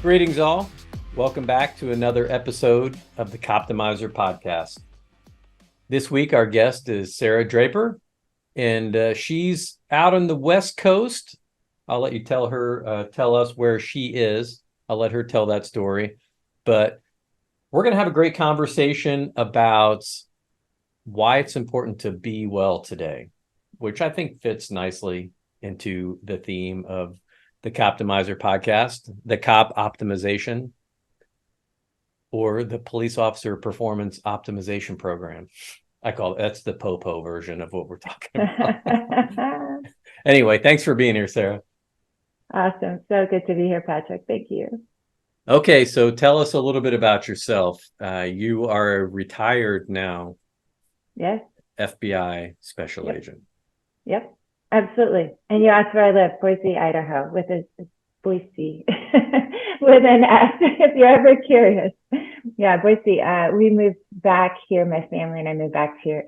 Greetings all. Welcome back to another episode of the Coptimizer Podcast. This week, our guest is Sarah Draper, and she's out on the West Coast. I'll let you tell us where she is. I'll let her tell that story. But we're going to have a great conversation about why it's important to be well today, which I think fits nicely into the theme of the Coptimizer Podcast, the cop optimization, or the police officer performance optimization program. I call it, that's the POPO version of what we're talking about. Anyway, thanks for being here, Sarah. Awesome. So good to be here, Patrick. Thank you. Okay, so tell us a little bit about yourself. You are retired now. Yes. FBI special agent. Yep, absolutely. And you asked where I live, Boise, Idaho, with a Boise with an S, if you're ever curious. Yeah, Boise. We moved back here, my family and I moved back here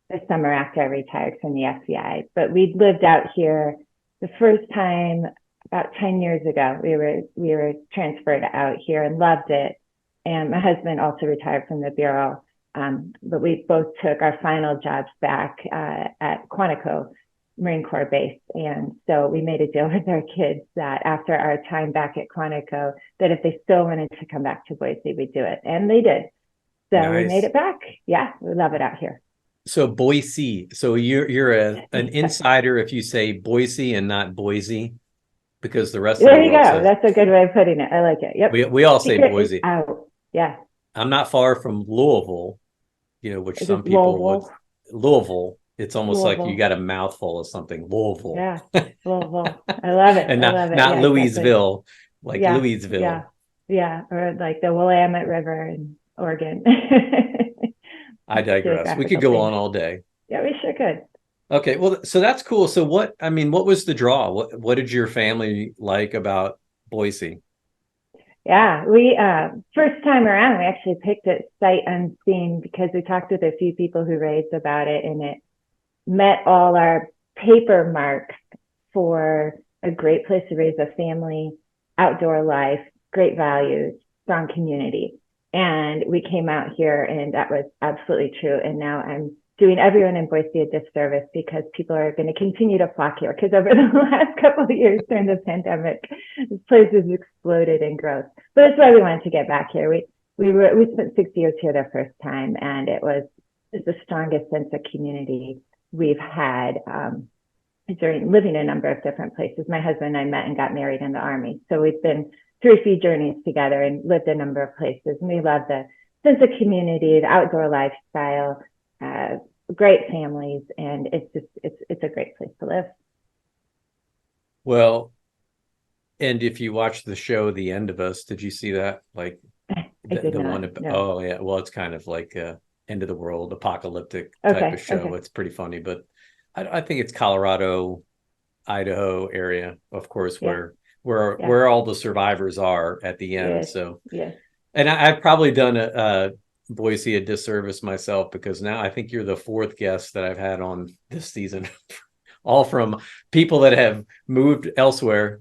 this summer after I retired from the FBI. But we lived out here the first time about 10 years ago. We were transferred out here and loved it. And my husband also retired from the Bureau. But we both took our final jobs back at Quantico Marine Corps Base. And so we made a deal with our kids that after our time back at Quantico, that if they still wanted to come back to Boise, we'd do it. And they did. So Nice. We made it back. Yeah, we love it out here. So Boise. So you're an insider if you say Boise and not Boise, because the rest of the world There you go. says, that's a good way of putting it. I like it. Yep. we all say Boise. Out. Yeah. I'm not far from Louisville, which some people would. Louisville. It's almost like you got a mouthful of something. Louisville. Yeah. Louisville. I love it. And not Louisville, exactly. Like Louisville. Yeah. Or like the Willamette River in Oregon. I digress. We could go on all day. Yeah, we sure could. Okay. Well, so that's cool. So what was the draw? What did your family like about Boise? Yeah, we first time around, we actually picked it sight unseen because we talked with a few people who raved about it, and it met all our paper marks for a great place to raise a family, outdoor life, great values, strong community. And we came out here and that was absolutely true. And now I'm doing everyone in Boise a disservice because people are going to continue to flock here because over the last couple of years during the pandemic, this place has exploded in growth. But that's why we wanted to get back here. We spent 6 years here the first time, and it was the strongest sense of community we've had during living in a number of different places. My husband and I met and got married in the Army. So we've been through a few journeys together and lived a number of places. And we love the sense of community, the outdoor lifestyle, great families, and it's a great place to live. Well, and if you watch the show The End of Us, did you see that? Like the one about, no. Oh yeah, well, it's kind of like end of the world, apocalyptic type of show. Okay. It's pretty funny, but I think it's Colorado, Idaho area, of course, where all the survivors are at the end. Yes. So yes. And I've probably done Boise a disservice myself, because now I think you're the fourth guest that I've had on this season, all from people that have moved elsewhere,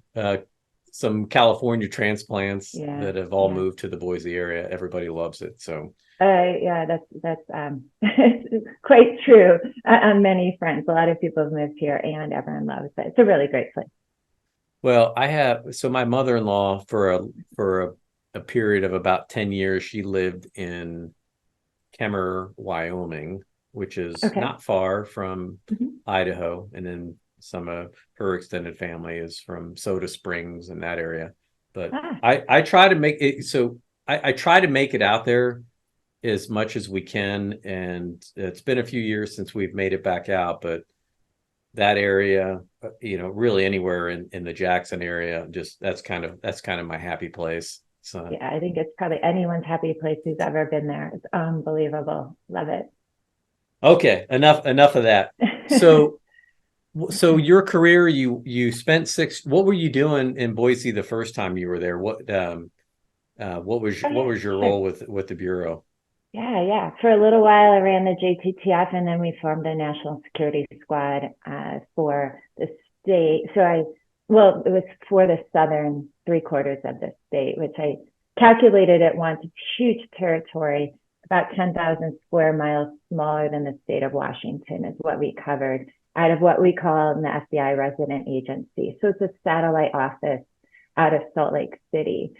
some California transplants that have all moved to the Boise area. Everybody loves it. So that's quite true on many fronts. A lot of people have moved here and everyone loves it. It's a really great place. Well, my mother-in-law for a period of about 10 years, she lived in Kemmer, Wyoming, which is not far from Idaho. And then some of her extended family is from Soda Springs and that area. But I try to make it, so I try to make it out there as much as we can. And it's been a few years since we've made it back out, but that area, really anywhere in the Jackson area, just that's kind of my happy place. So yeah, I think it's probably anyone's happy place who's ever been there. It's unbelievable. Love it. Okay, enough of that. So your career, you spent what were you doing in Boise the first time you were there? What was your role with the Bureau? Yeah. For a little while, I ran the JTTF, and then we formed a national security squad for the state. So I well, it was for the southern 3/4 of the state, which I calculated at once. It's huge territory, about 10,000 square miles smaller than the state of Washington is what we covered out of what we call an FBI resident agency. So it's a satellite office out of Salt Lake City.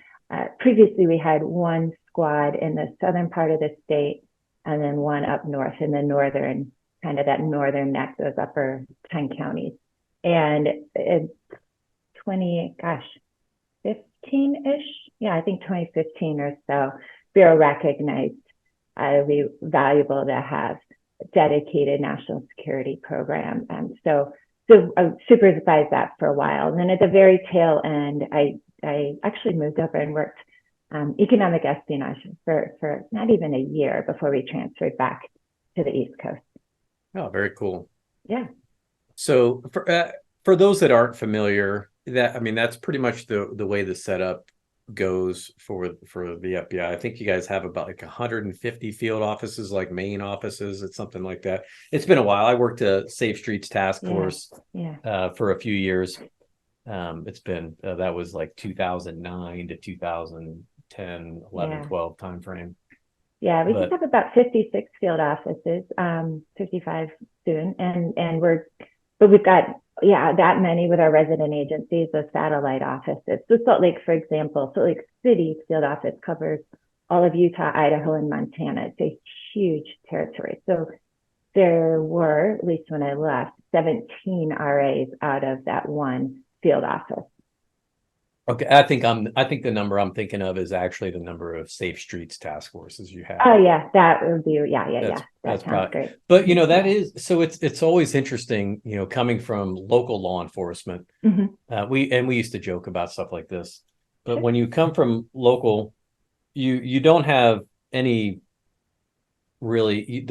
Previously, we had one squad in the southern part of the state and then one up north in the northern, kind of that northern neck, those upper 10 counties. And it's 15-ish. Yeah, I think 2015 or so, Bureau recognized it would be valuable to have a dedicated national security program. And so I supervised that for a while. And then at the very tail end, I actually moved over and worked economic espionage for not even a year before we transferred back to the East Coast. Oh, very cool. Yeah. So for those that aren't familiar, that's pretty much the way the setup goes for the FBI. I think you guys have about like 150 field offices, like main offices. It's something like that. It's been a while. I worked a Safe Streets Task Force for a few years. It's been that was like 2009 to 2010, 11, 12 timeframe. Yeah, we just have about 56 field offices, 55 soon, but we've got that many with our resident agencies, the satellite offices. So Salt Lake, for example, Salt Lake City's field office covers all of Utah, Idaho, and Montana. It's a huge territory. So there were, at least when I left, 17 RAs out of that one field office. Okay, I think the number I'm thinking of is actually the number of Safe Streets Task Forces you have. Oh yeah, that would be That's probably great. But that is so. It's always interesting, coming from local law enforcement. Mm-hmm. We used to joke about stuff like this, but when you come from local, you don't have any really.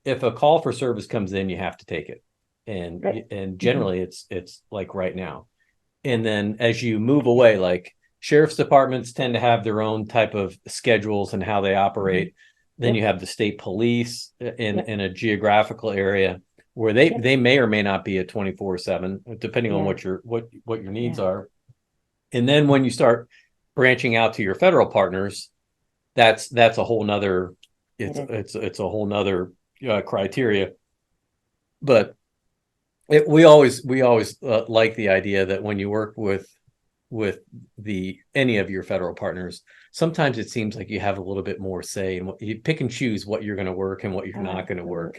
If a call for service comes in, you have to take it, and generally it's like right now. And then as you move away, like sheriff's departments tend to have their own type of schedules and how they operate. Mm-hmm. Then you have the state police in a geographical area where they may or may not be at 24/7, depending on what your needs are. And then when you start branching out to your federal partners, that's a whole nother it's a whole nother criteria. But we always like the idea that when you work with any of your federal partners, sometimes it seems like you have a little bit more say, and you pick and choose what you're going to work and what you're not going to work.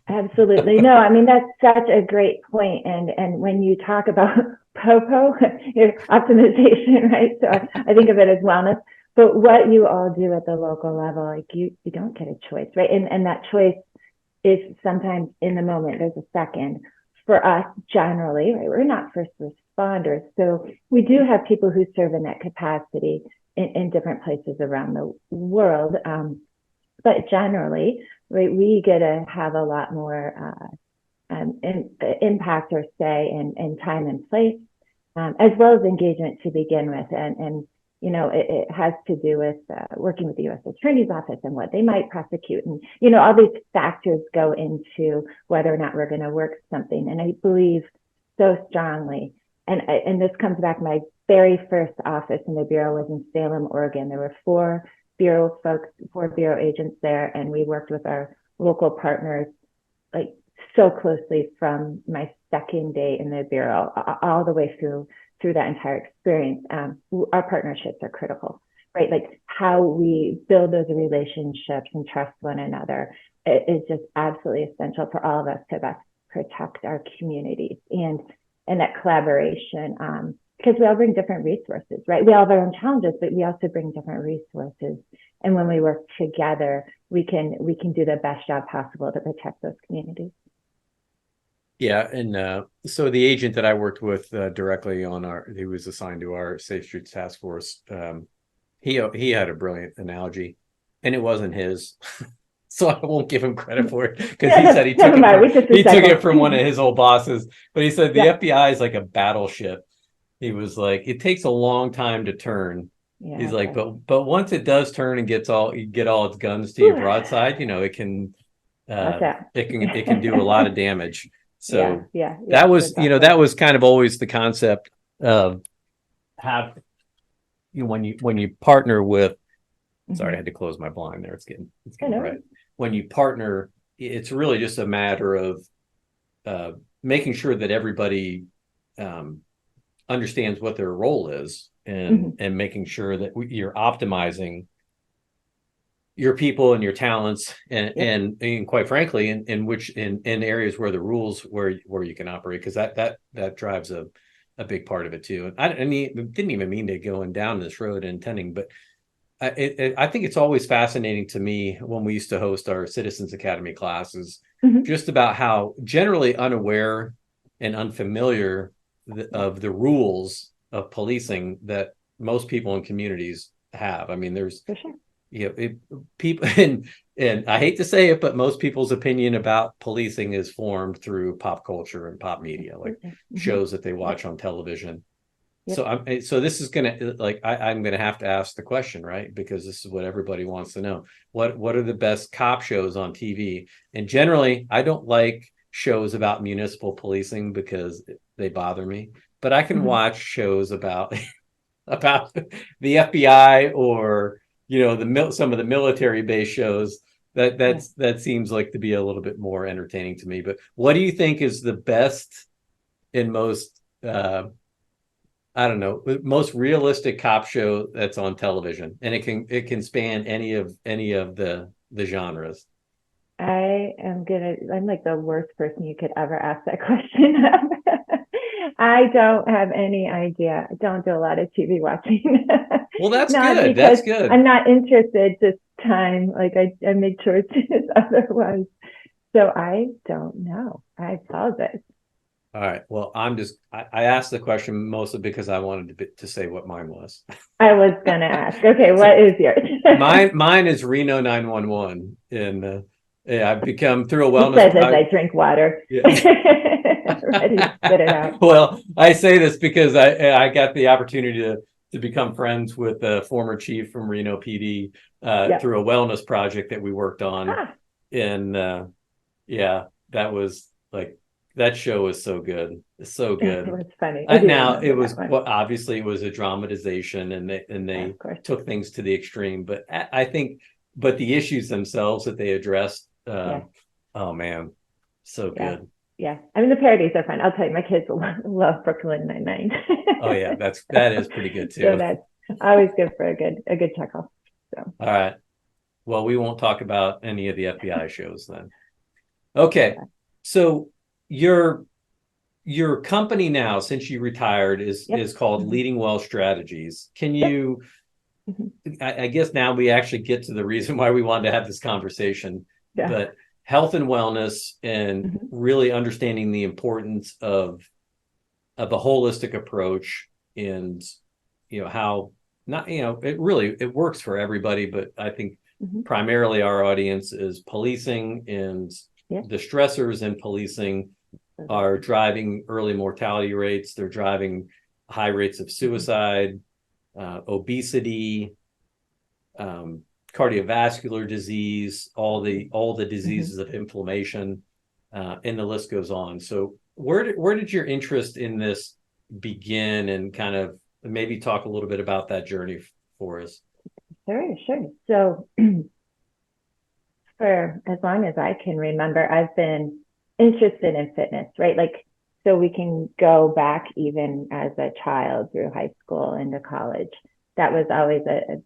Absolutely. No, that's such a great point. And when you talk about POPO, optimization, right? So I think of it as wellness. But what you all do at the local level, like you don't get a choice, right? And that choice is sometimes in the moment, there's a second. For us, generally, right, we're not first responders. So we do have people who serve in that capacity in different places around the world. But generally, right, we get to have a lot more impact or say in time and place, as well as engagement to begin with. And it has to do with working with the U.S. Attorney's Office and what they might prosecute. And, all these factors go into whether or not we're going to work something. And I believe so strongly, and this comes back, my very first office in the Bureau was in Salem, Oregon. There were 4 Bureau agents there, and we worked with our local partners like so closely from my second day in the Bureau all the way through that entire experience. Our partnerships are critical, right? Like how we build those relationships and trust one another is just absolutely essential for all of us to best protect our communities and that collaboration, because we all bring different resources, right? We all have our own challenges, but we also bring different resources. And when we work together, we can do the best job possible to protect those communities. Yeah, and so the agent that I worked with directly he was assigned to our Safe Streets Task Force. He had a brilliant analogy, and it wasn't his, so I won't give him credit for it because he said he took it from one of his old bosses. But he said the FBI is like a battleship. He was like, it takes a long time to turn. Yeah, he's like, but once it does turn and get all its guns to your broadside, it can do a lot of damage. So yeah. that was, That's awesome. that was kind of always the concept of how, when you partner with, sorry, I had to close my blind there. It's getting bright. When you partner, it's really just a matter of making sure that everybody understands what their role is, and making sure that you're optimizing your people and your talents, and quite frankly, in areas where the rules where you can operate, because that drives a big part of it too. And I didn't even mean to going down this road intending, but I think it's always fascinating to me when we used to host our Citizens Academy classes, just about how generally unaware and unfamiliar of the rules of policing that most people in communities have. I mean, there's For sure. People, and I hate to say it, but most people's opinion about policing is formed through pop culture and pop media, like shows that they watch on television. So this is gonna, I'm gonna have to ask the question, right? Because this is what everybody wants to know. What are the best cop shows on TV? And generally, I don't like shows about municipal policing because they bother me. But I can watch shows about the FBI, or some of the military based shows. That seems like to be a little bit more entertaining to me. But what do you think is the best and most I don't know, most realistic cop show that's on television? And it can span any of the genres. I'm like the worst person you could ever ask that question of. I don't have any idea. I don't do a lot of TV watching. Well, that's good. That's good. I'm not interested this time. Like I make choices otherwise. So I don't know. I apologize. All right. Well, I asked the question mostly because I wanted to say what mine was. I was going to ask. Okay, what is yours? Mine is Reno 911. And I've become, through a wellness. He says as I drink water. Yeah. Ready to spit it out. Well, I say this because I got the opportunity to become friends with the former chief from Reno PD through a wellness project that we worked on. And that was like, that show was so good. It's so good. It was funny. Now it was, obviously it was a dramatization, and they took things to the extreme, but I think, the issues themselves that they addressed, oh man, so good. Yeah. I mean, the parodies are fun. I'll tell you, my kids love Brooklyn Nine-Nine. Oh yeah. that is pretty good too. So that's always good for a good chuckle. So. All right. Well, we won't talk about any of the FBI shows then. Okay. So your company now, since you retired, is called Leading Well Strategies. Can you, I guess now we actually get to the reason why we wanted to have this conversation, but health and wellness, and really understanding the importance of a holistic approach, and how not, it works for everybody, but I think primarily our audience is policing, and the stressors in policing are driving early mortality rates. They're driving high rates of suicide, obesity, cardiovascular disease, all the diseases of inflammation, and the list goes on. So where did your interest in this begin, and kind of maybe talk a little bit about that journey for us? Sure. So for as long as I can remember, I've been interested in fitness, right? Like, so we can go back even as a child through high school into college. That was always a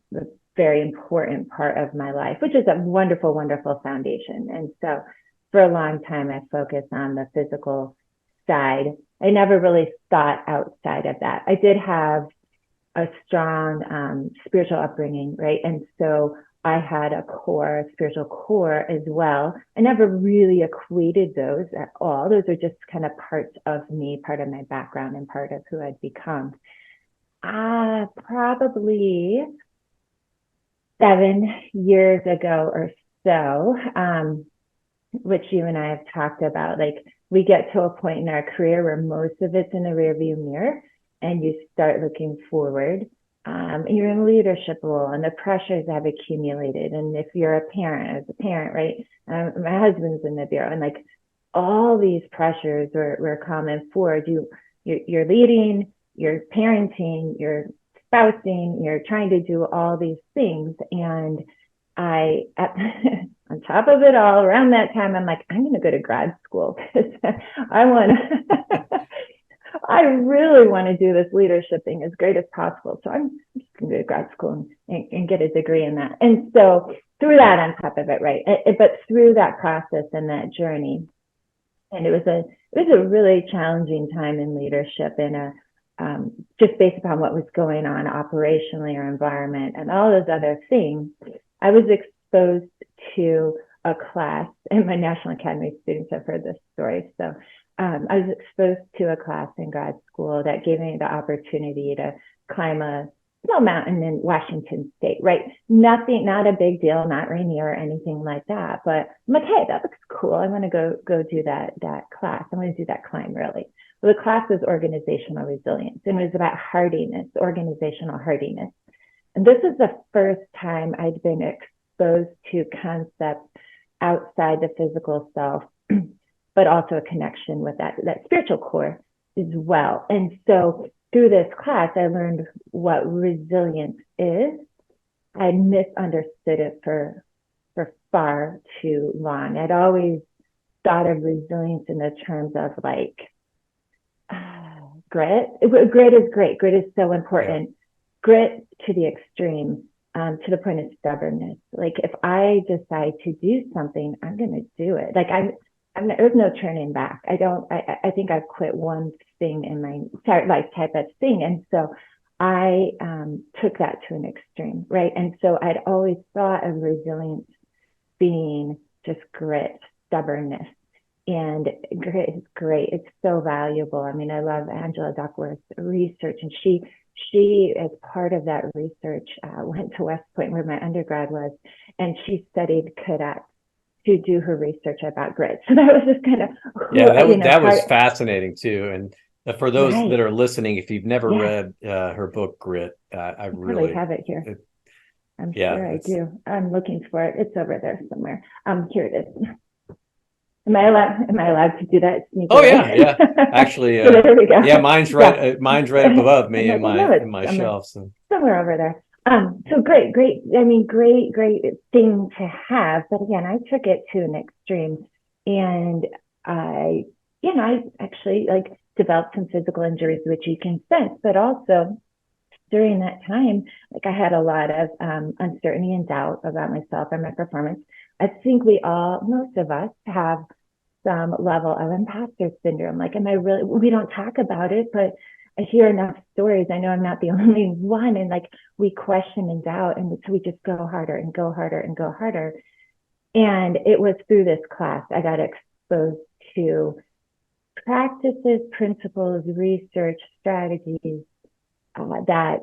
very important part of my life, which is a wonderful, wonderful foundation. And so for a long time, I focused on the physical side. I never really thought outside of that. I did have a strong spiritual upbringing, right? And so I had a spiritual core as well. I never really equated those at all. Those are just kind of parts of me, part of my background, and part of who I'd become. Probably 7 years ago or so, which you and I have talked about, like, we get to a point in our career where most of it's in the rearview mirror, and you start looking forward. You're in a leadership role, and the pressures have accumulated. And if you're a parent, right? My husband's in the bureau, and like all these pressures were coming forward. You're leading, you're parenting, you're spousing, you're trying to do all these things. And on top of it all, around that time, I'm like, I'm going to go to grad school because I really want to do this leadership thing as great as possible. So I'm just going to go to grad school and get a degree in that. And so through that on top of it, right? But through that process and that journey, and it was a really challenging time in leadership and just based upon what was going on operationally or environment and all those other things. I was exposed to a class, and my National Academy students have heard this story. So I was exposed to a class in grad school that gave me the opportunity to climb a small mountain in Washington State, right? Nothing, not a big deal, not Rainier or anything like that. But I'm like, hey, that looks cool. I want to go do that class. I want to do that climb, really. Well, the class was organizational resilience, and it was about hardiness, organizational hardiness. And this is the first time I'd been exposed to concepts outside the physical self, but also a connection with that spiritual core as well. And so through this class, I learned what resilience is. I misunderstood it for far too long. I'd always thought of resilience in the terms of like grit. Grit is great. Grit is so important. Yeah. Grit to the extreme, to the point of stubbornness. Like if I decide to do something, I'm going to do it. Like there's no turning back. I think I've quit one thing in my life type of thing. And so I took that to an extreme, right? And so I'd always thought of resilience being just grit, stubbornness. And grit is great. It's so valuable. I mean, I love Angela Duckworth's research, and she, as part of that research, went to West Point where my undergrad was, and she studied cadets to do her research about grit. So that was just kind of that was fascinating too. And for those that are listening, if you've never read her book Grit, I really have it here. I'm sure I do. I'm looking for it. It's over there somewhere. Here it is. Am I allowed to do that? Oh yeah. Actually, there we go. Yeah, mine's right above me in my shelf. So. Somewhere over there. So great. I mean, great thing to have. But again, I took it to an extreme, and I actually developed some physical injuries, which you can sense. But also during that time, I had a lot of uncertainty and doubt about myself and my performance. I think most of us have some level of imposter syndrome. We don't talk about it, but I hear enough stories. I know I'm not the only one. And we question and doubt. And so we just go harder and go harder and go harder. And it was through this class I got exposed to practices, principles, research, strategies that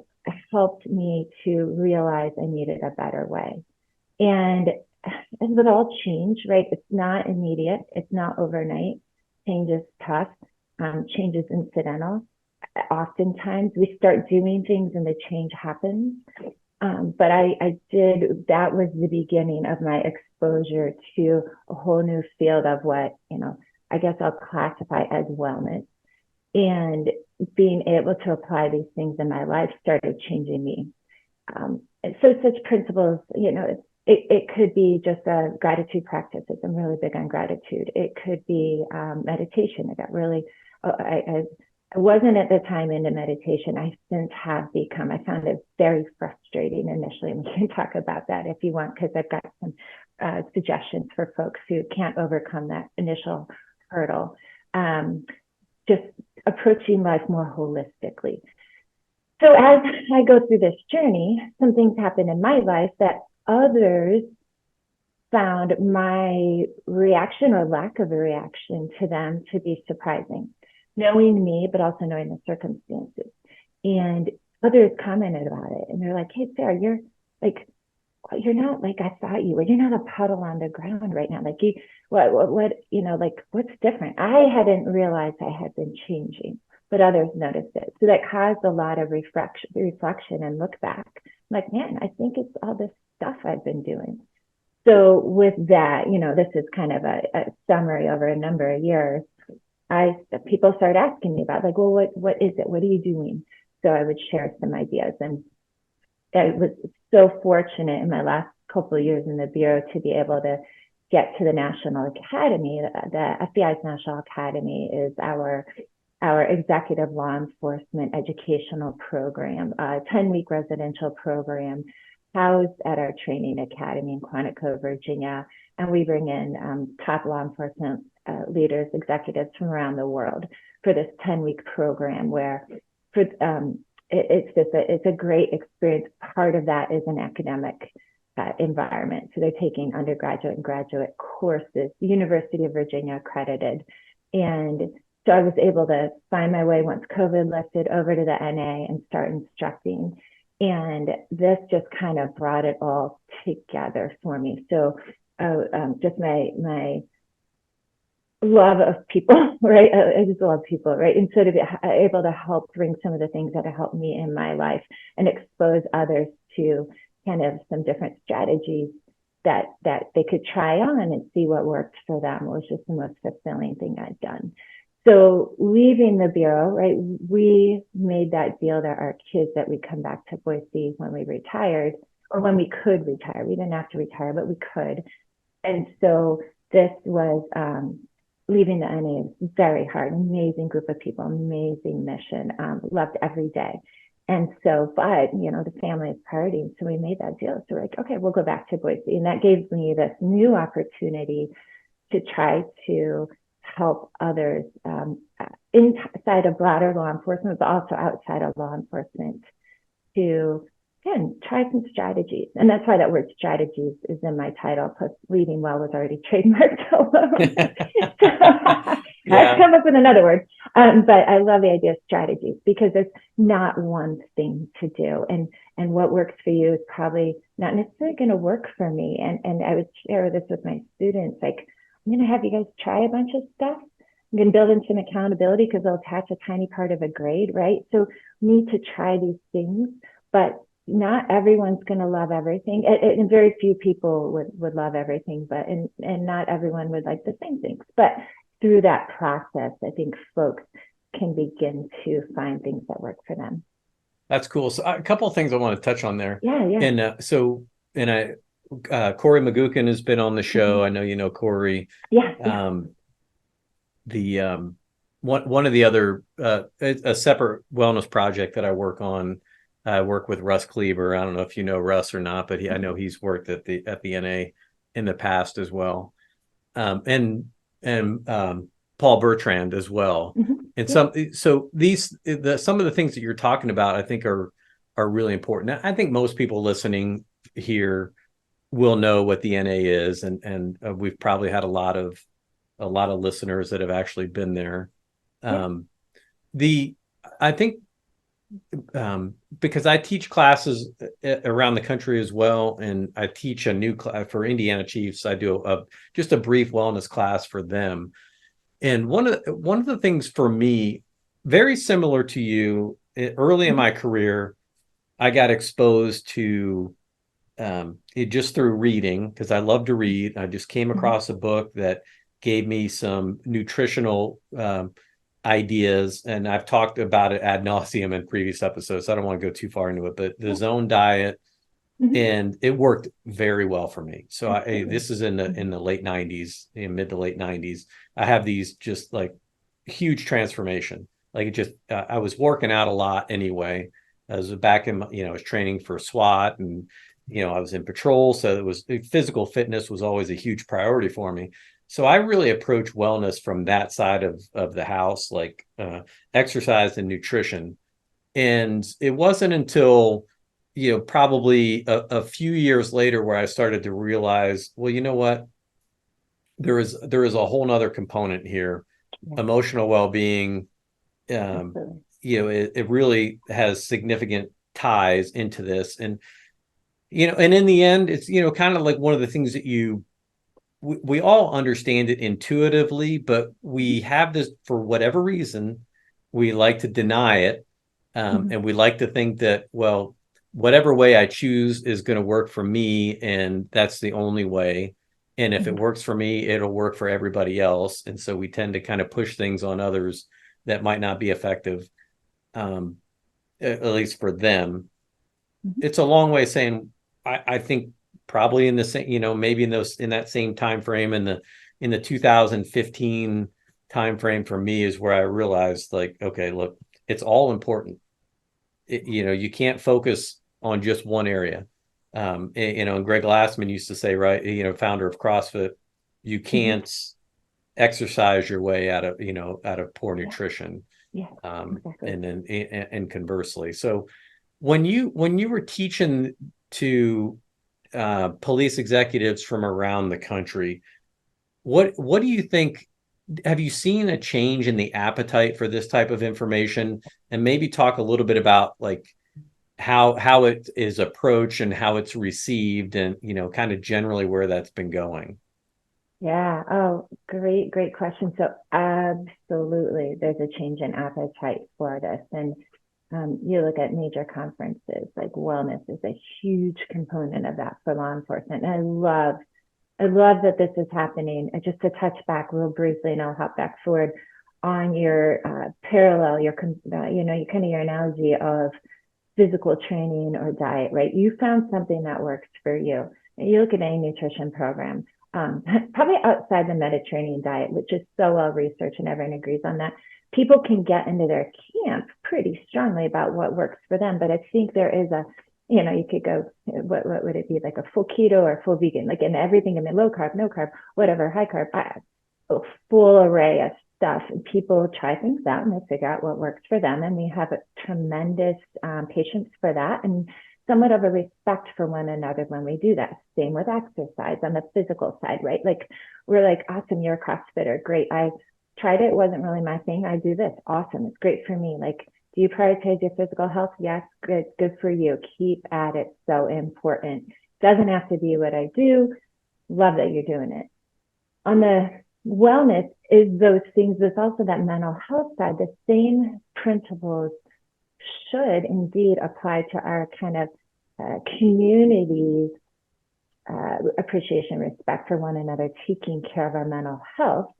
helped me to realize I needed a better way. And as with all change, right? It's not immediate. It's not overnight. Change is tough. Change is incidental. Oftentimes we start doing things and the change happens. But that was the beginning of my exposure to a whole new field of what, I guess I'll classify as wellness. And being able to apply these things in my life started changing me. And so such principles, it could be just a gratitude practice. I'm really big on gratitude. It could be meditation. I wasn't at the time into meditation. I since have become. I found it very frustrating initially. And we can talk about that if you want, because I've got some suggestions for folks who can't overcome that initial hurdle. Just approaching life more holistically. So as I go through this journey, some things happen in my life that others found my reaction or lack of a reaction to them to be surprising, knowing me, but also knowing the circumstances. And others commented about it, and they're like, "Hey, Sarah, you're not like I thought you were. You're not a puddle on the ground right now. What's different?" I hadn't realized I had been changing, but others noticed it. So that caused a lot of reflection and look back. I'm like, man, I think it's all this stuff I've been doing. So with that, this is kind of a summary over a number of years. People started asking me about, like, well, what is it? What are you doing? So I would share some ideas, and I was so fortunate in my last couple of years in the Bureau to be able to get to the National Academy. The FBI's National Academy is our executive law enforcement educational program, a 10-week residential program housed at our training academy in Quantico, Virginia. And we bring in top law enforcement leaders, executives from around the world for this 10-week program where it's a great experience. Part of that is an academic environment. So they're taking undergraduate and graduate courses, University of Virginia accredited. And so I was able to find my way once COVID lifted over to the NA and start instructing. And this just kind of brought it all together for me. So just my love of people, right? I just love people, right? And so to be able to help bring some of the things that have helped me in my life and expose others to kind of some different strategies that they could try on and see what worked for them was just the most fulfilling thing I'd done. So leaving the Bureau, right, we made that deal that our kids that we'd come back to Boise when we retired, or when we could retire. We didn't have to retire, but we could. And so this was leaving the NA was very hard, amazing group of people, amazing mission, loved every day. And so, but, the family is priority. So we made that deal. So we're like, okay, we'll go back to Boise. And that gave me this new opportunity to try to help others inside of broader law enforcement, but also outside of law enforcement to, again, try some strategies. And that's why that word strategies is in my title, plus leading well was already trademarked alone. I've come up with another word. But I love the idea of strategies because there's not one thing to do. And what works for you is probably not necessarily going to work for me. And I would share this with my students, like, I'm going to have you guys try a bunch of stuff. I'm going to build in some accountability because they'll attach a tiny part of a grade, right? So we need to try these things, but not everyone's going to love everything. And very few people would love everything, and not everyone would like the same things. But through that process, I think folks can begin to find things that work for them. That's cool. So a couple of things I want to touch on there. Yeah. And Corey McGuckin has been on the show. Mm-hmm. I know you know Corey. Yeah. One of the other a separate wellness project that I work on. I work with Russ Kleber. I don't know if you know Russ or not, but I know he's worked at the NA in the past as well, and Paul Bertrand as well. Mm-hmm. And some of the things that you're talking about, I think are really important. I think most people listening here will know what the NA is, and we've probably had a lot of listeners that have actually been there. I think because I teach classes around the country as well, and I teach a new class for Indiana Chiefs. I do just a brief wellness class for them. And one of the things for me, very similar to you, early in my career, I got exposed to it just through reading because I love to read. I just came across a book that gave me some nutritional ideas, and I've talked about it ad nauseum in previous episodes, so I don't want to go too far into it, but the zone diet, and it worked very well for me. So this is in the late 90s, mid to late 90s. I have these just like huge transformation. Like it just, I was working out a lot anyway. I was back in, I was training for SWAT, and, I was in patrol. So physical fitness was always a huge priority for me. So I really approach wellness from that side of the house, like exercise and nutrition. And it wasn't until, probably a few years later where I started to realize, well, you know what? There is a whole nother component here, emotional well-being. It really has significant ties into this. And, and in the end, it's, kind of like one of the things that we all understand it intuitively, but we have this, for whatever reason, we like to deny it. And we like to think that, well, whatever way I choose is going to work for me, and that's the only way. And if it works for me, it'll work for everybody else. And so we tend to kind of push things on others that might not be effective, at least for them. It's a long way of saying I think probably in the same, maybe in that same time frame, in the 2015 time frame for me is where I realized, like, okay, look, it's all important. You can't focus on just one area. And Greg Glassman used to say, right, founder of CrossFit, you can't exercise your way out of poor nutrition. Exactly. And conversely. So when you were teaching to police executives from around the country, what do you think? Have you seen a change in the appetite for this type of information? And maybe talk a little bit about, like, how it is approached and how it's received, and kind of generally where that's been going. Yeah. Oh, great question. So absolutely, there's a change in appetite for this. And you look at major conferences, like wellness is a huge component of that for law enforcement. And I love that this is happening. And just to touch back real briefly, and I'll hop back forward on your parallel, your your analogy of physical training or diet, right? You found something that works for you. And you look at any nutrition program, probably outside the Mediterranean diet, which is so well researched and everyone agrees on that. People can get into their camp pretty strongly about what works for them. But I think there is you could go, what would it be, like a full keto or full vegan, like in everything in the low carb, no carb, whatever, high carb, a full array of stuff. And people try things out and they figure out what works for them. And we have a tremendous patience for that, and somewhat of a respect for one another when we do that. Same with exercise on the physical side, right? Like, we're like, awesome, you're a CrossFitter. Great. I tried it. It wasn't really my thing. I do this. Awesome. It's great for me. Like, do you prioritize your physical health? Yes. Good for you. Keep at it. So important. Doesn't have to be what I do. Love that you're doing it. On the wellness is those things. There's also that mental health side. The same principles should indeed apply to our kind of communities, appreciation, respect for one another, taking care of our mental health.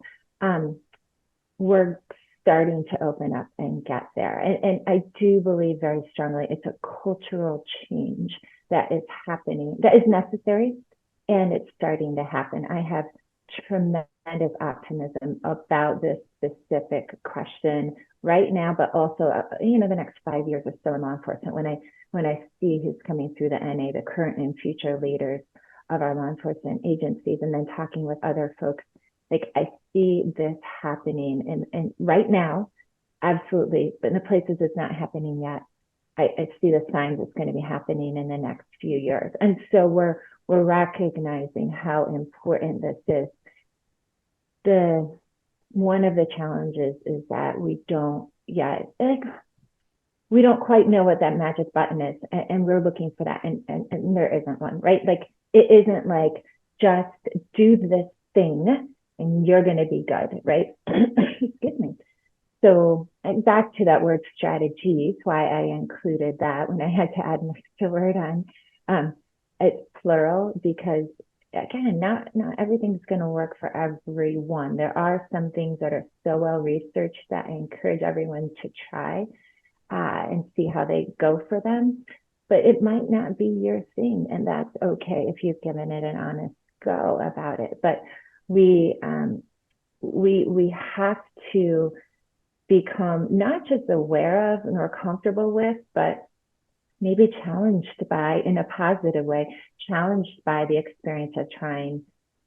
We're starting to open up and get there. And I do believe very strongly it's a cultural change that is happening, that is necessary, and it's starting to happen. I have tremendous optimism about this specific question right now, but also, the next 5 years or so in law enforcement, when I see who's coming through the NA, the current and future leaders of our law enforcement agencies, and then talking with other folks, like, I see this happening, and right now, absolutely, but in the places it's not happening yet, I see the signs it's going to be happening in the next few years. And so we're recognizing how important this is. One of the challenges is that we don't yet, we don't quite know what that magic button is, and we're looking for that, and there isn't one, right? Like, it isn't like, just do this thing and you're going to be good, right? Excuse me. So back to that word strategies, why I included that when I had to add an extra word on. It's plural because, again, not everything's going to work for everyone. There are some things that are so well researched that I encourage everyone to try and see how they go for them. But it might not be your thing, and that's okay if you've given it an honest go about it. But we have to become not just aware of nor comfortable with, but maybe challenged by, in a positive way, challenged by the experience of trying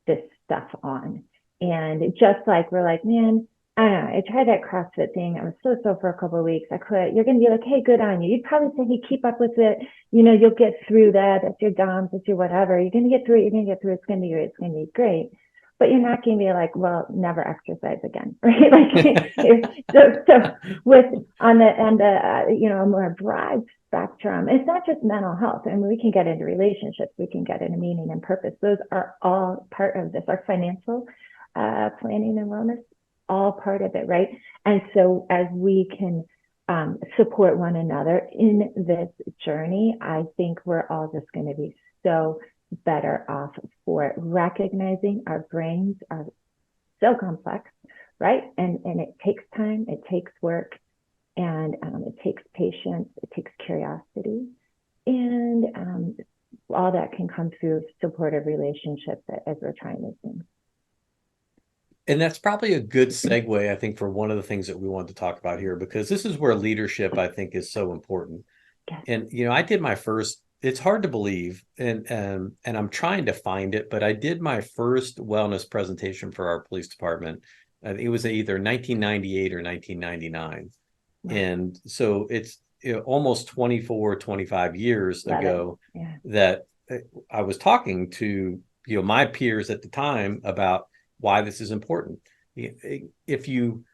this stuff on. And just like we're like, man, I don't know, I tried that CrossFit thing. I was so for a couple of weeks. I quit. You're going to be like, hey, good on you. You'd probably say, hey, keep up with it. You'll get through that. That's your DOMS. That's your whatever. You're going to get through it. You're going to get through it. It's going to be great. It's going to be great. But you're not going to be like, well, never exercise again, right? Like, so with on a more broad spectrum, it's not just mental health. I mean, we can get into relationships, we can get into meaning and purpose. Those are all part of this. Our financial planning and wellness, all part of it, right? And so as we can support one another in this journey, I think we're all just going to be so better off for it. Recognizing our brains are so complex, right? And it takes time, it takes work, and it takes patience, it takes curiosity, and all that can come through supportive relationships as we're trying these things. And that's probably a good segue, I think, for one of the things that we want to talk about here, because this is where leadership, I think, is so important. Yes. And, you know, I did my first, it's hard to believe, and I'm trying to find it, but I did my first wellness presentation for our police department. It was either 1998 or 1999. Wow. And so it's almost 24, 25 years ago that I was talking to, my peers at the time about why this is important. If you,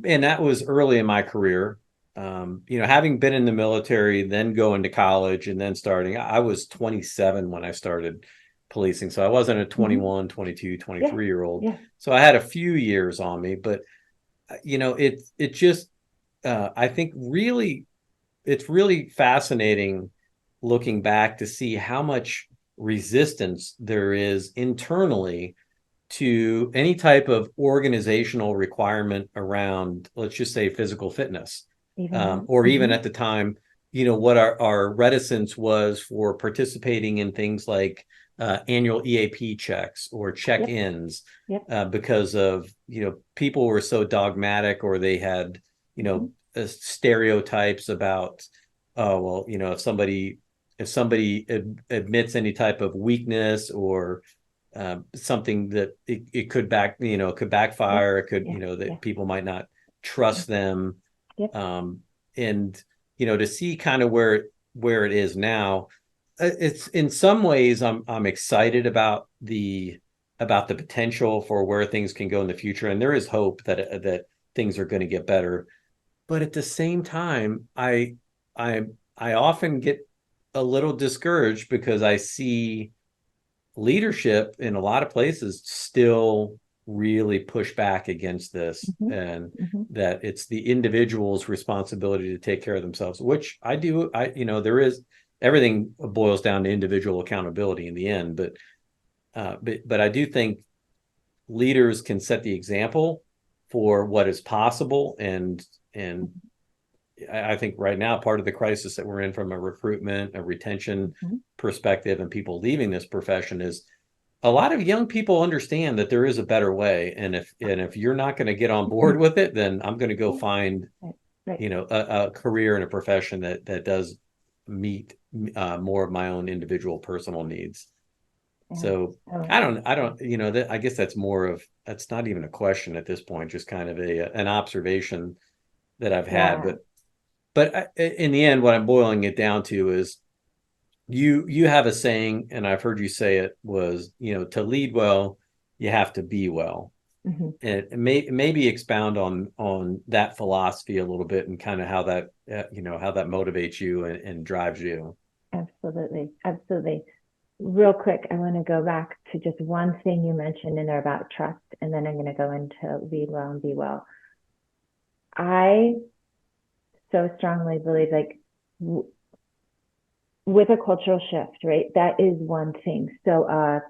and that was early in my career, having been in the military, then going to college and then starting, I was 27 when I started policing. So I wasn't a 21, 22, 23-year-old. Yeah. So I had a few years on me, but it just, I think really, it's really fascinating looking back to see how much resistance there is internally to any type of organizational requirement around, let's just say, physical fitness, even at the time, what our reticence was for participating in things like annual EAP checks or check-ins, because of, people were so dogmatic, or they had, stereotypes about, oh, well, if somebody admits any type of weakness or something that it could backfire. It could, that people might not trust them. And, to see kind of where it is now, it's in some ways I'm excited about the potential for where things can go in the future. And there is hope that things are going to get better. But at the same time, I often get a little discouraged because I see leadership in a lot of places still really push back against this, and that it's the individual's responsibility to take care of themselves, which I do. There is, everything boils down to individual accountability in the end, but I do think leaders can set the example for what is possible, and I think right now part of the crisis that we're in from a recruitment, a retention perspective, and people leaving this profession is a lot of young people understand that there is a better way. And if you're not going to get on board with it, then I'm going to go find, a career and a profession that does meet more of my own individual personal needs. So I don't, I guess that's not even a question at this point, just kind of an observation that I've had, but in the end, what I'm boiling it down to is you have a saying, and I've heard you say it, was, to lead well, you have to be well. And maybe expound on that philosophy a little bit, and kind of how that, how that motivates you and drives you. Absolutely. Real quick, I want to go back to just one thing you mentioned in there about trust, and then I'm going to go into lead well and be well. I so strongly believe, like, with a cultural shift, right? That is one thing. So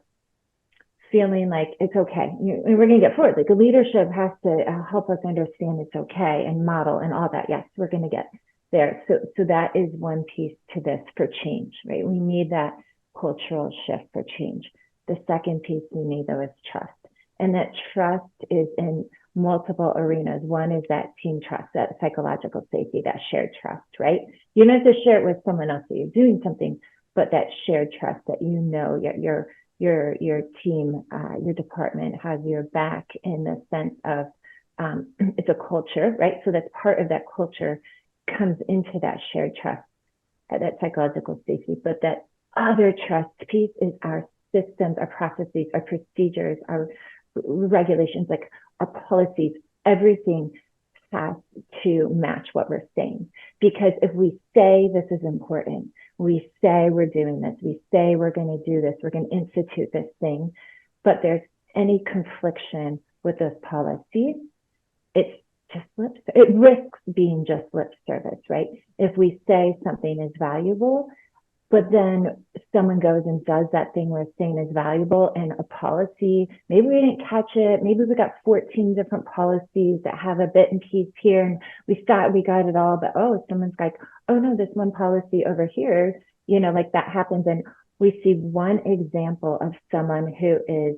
feeling like it's okay, we're going to get forward. Like, the leadership has to help us understand it's okay and model and all that. Yes, we're going to get there. So that is one piece to this for change, right? We need that cultural shift for change. The second piece we need, though, is trust. And that trust is in multiple arenas. One is that team trust, that psychological safety, that shared trust, right? You don't have to share it with someone else that you're doing something, but that shared trust that your team, your department has your back, in the sense of it's a culture, right? So that's part of that culture comes into that shared trust, that psychological safety. But that other trust piece is our systems, our processes, our procedures, our regulations, like our policies. Everything has to match what we're saying. Because if we say this is important, we say we're doing this, we say we're going to do this, we're going to institute this thing, but there's any confliction with those policies, it's it risks being just lip service, right? If we say something is valuable, but then someone goes and does that thing we're saying is valuable in a policy, maybe we didn't catch it, maybe we got 14 different policies that have a bit and piece here, and we got it all, but someone's like, oh no, this one policy over here, like that happens. And we see one example of someone who is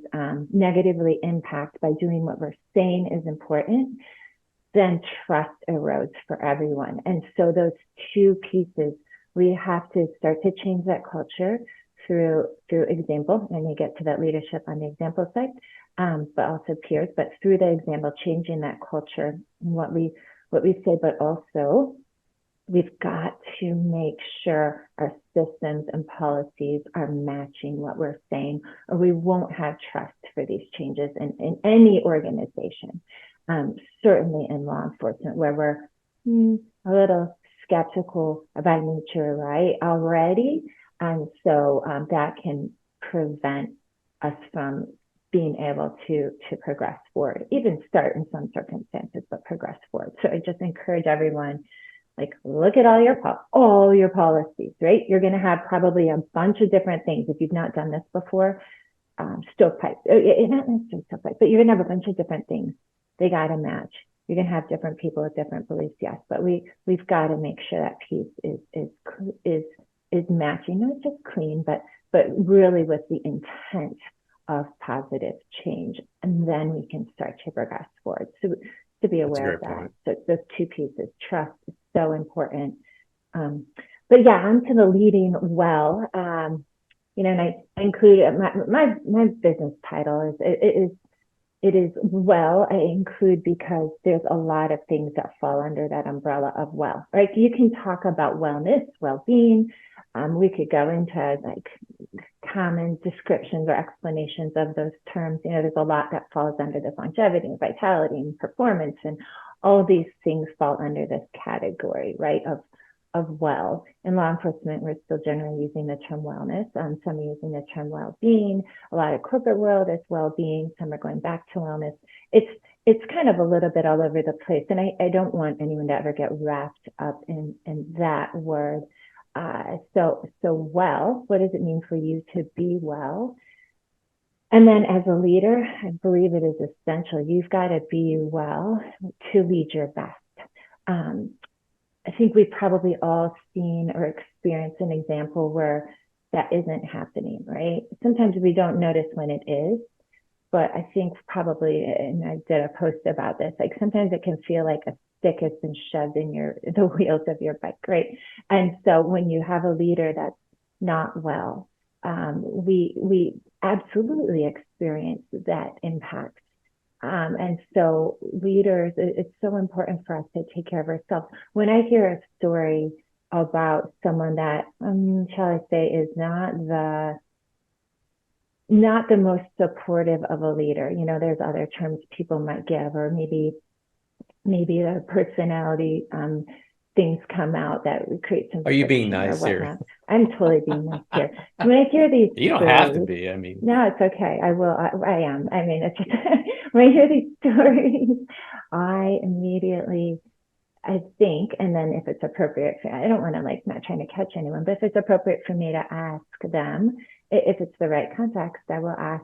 negatively impacted by doing what we're saying is important, then trust erodes for everyone. And so those two pieces, we have to start to change that culture through example, and you get to that leadership on the example side, but also peers, but through the example, changing that culture and what we say, but also we've got to make sure our systems and policies are matching what we're saying, or we won't have trust for these changes in any organization. Certainly in law enforcement, where we're a little skeptical by nature, right, already. And so that can prevent us from being able to progress forward, even start in some circumstances, but progress forward. So I just encourage everyone, like, look at all your policies, right? You're going to have probably a bunch of different things. If you've not done this before, stovepipes, not necessarily stovepipes, but you're going to have a bunch of different things. They got to match. You're going to have different people with different beliefs, yes, but we've got to make sure that piece is matching, not just clean, but really with the intent of positive change, and then we can start to progress forward. So to be aware of that. Point. So those two pieces, trust is so important. But yeah, onto the leading well. And I include my business title it is well, I include because there's a lot of things that fall under that umbrella of well, right? You can talk about wellness, well-being. We could go into like common descriptions or explanations of those terms. There's a lot that falls under this: longevity and vitality and performance, and all of these things fall under this category, right, of well. In law enforcement, we're still generally using the term wellness. Some are using the term well-being. A lot of corporate world is well-being. Some are going back to wellness. It's kind of a little bit all over the place, and I don't want anyone to ever get wrapped up in that word. So well, what does it mean for you to be well? And then as a leader, I believe it is essential. You've got to be well to lead your best. I think we've probably all seen or experienced an example where that isn't happening, right? Sometimes we don't notice when it is, but I think probably, and I did a post about this, like sometimes it can feel like a stick has been shoved in the wheels of your bike, right? And so when you have a leader that's not well, we absolutely experience that impact. And so leaders, it's so important for us to take care of ourselves. When I hear a story about someone that, shall I say, is not the most supportive of a leader, there's other terms people might give, or maybe the personality things come out that create some. Are you being nice here? I'm totally being nice here. When I hear these you don't stories, have to be. I mean, no, it's okay. I will. I am. I mean, it's just, when I hear these stories, I immediately, I think, and then if it's appropriate, I don't want to not trying to catch anyone, but if it's appropriate for me to ask them, if it's the right context, I will ask,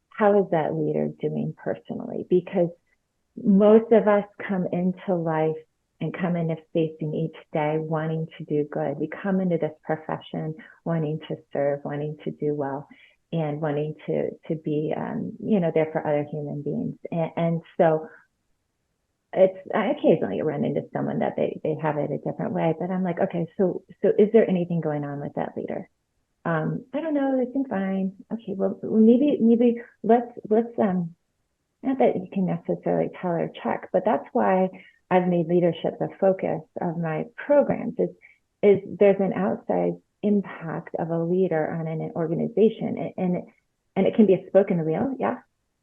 how is that leader doing personally? Because most of us come into life and come into facing each day wanting to do good. We come into this profession wanting to serve, wanting to do well, and wanting to be, there for other human beings. And so I occasionally run into someone that they have it a different way, but I'm like, okay, so is there anything going on with that leader? I don't know, they seem fine. Okay, well, maybe let's not that you can necessarily tell or check, but that's why I've made leadership the focus of my programs is there's an outside impact of a leader on an organization, and it can be a spoken wheel, yeah,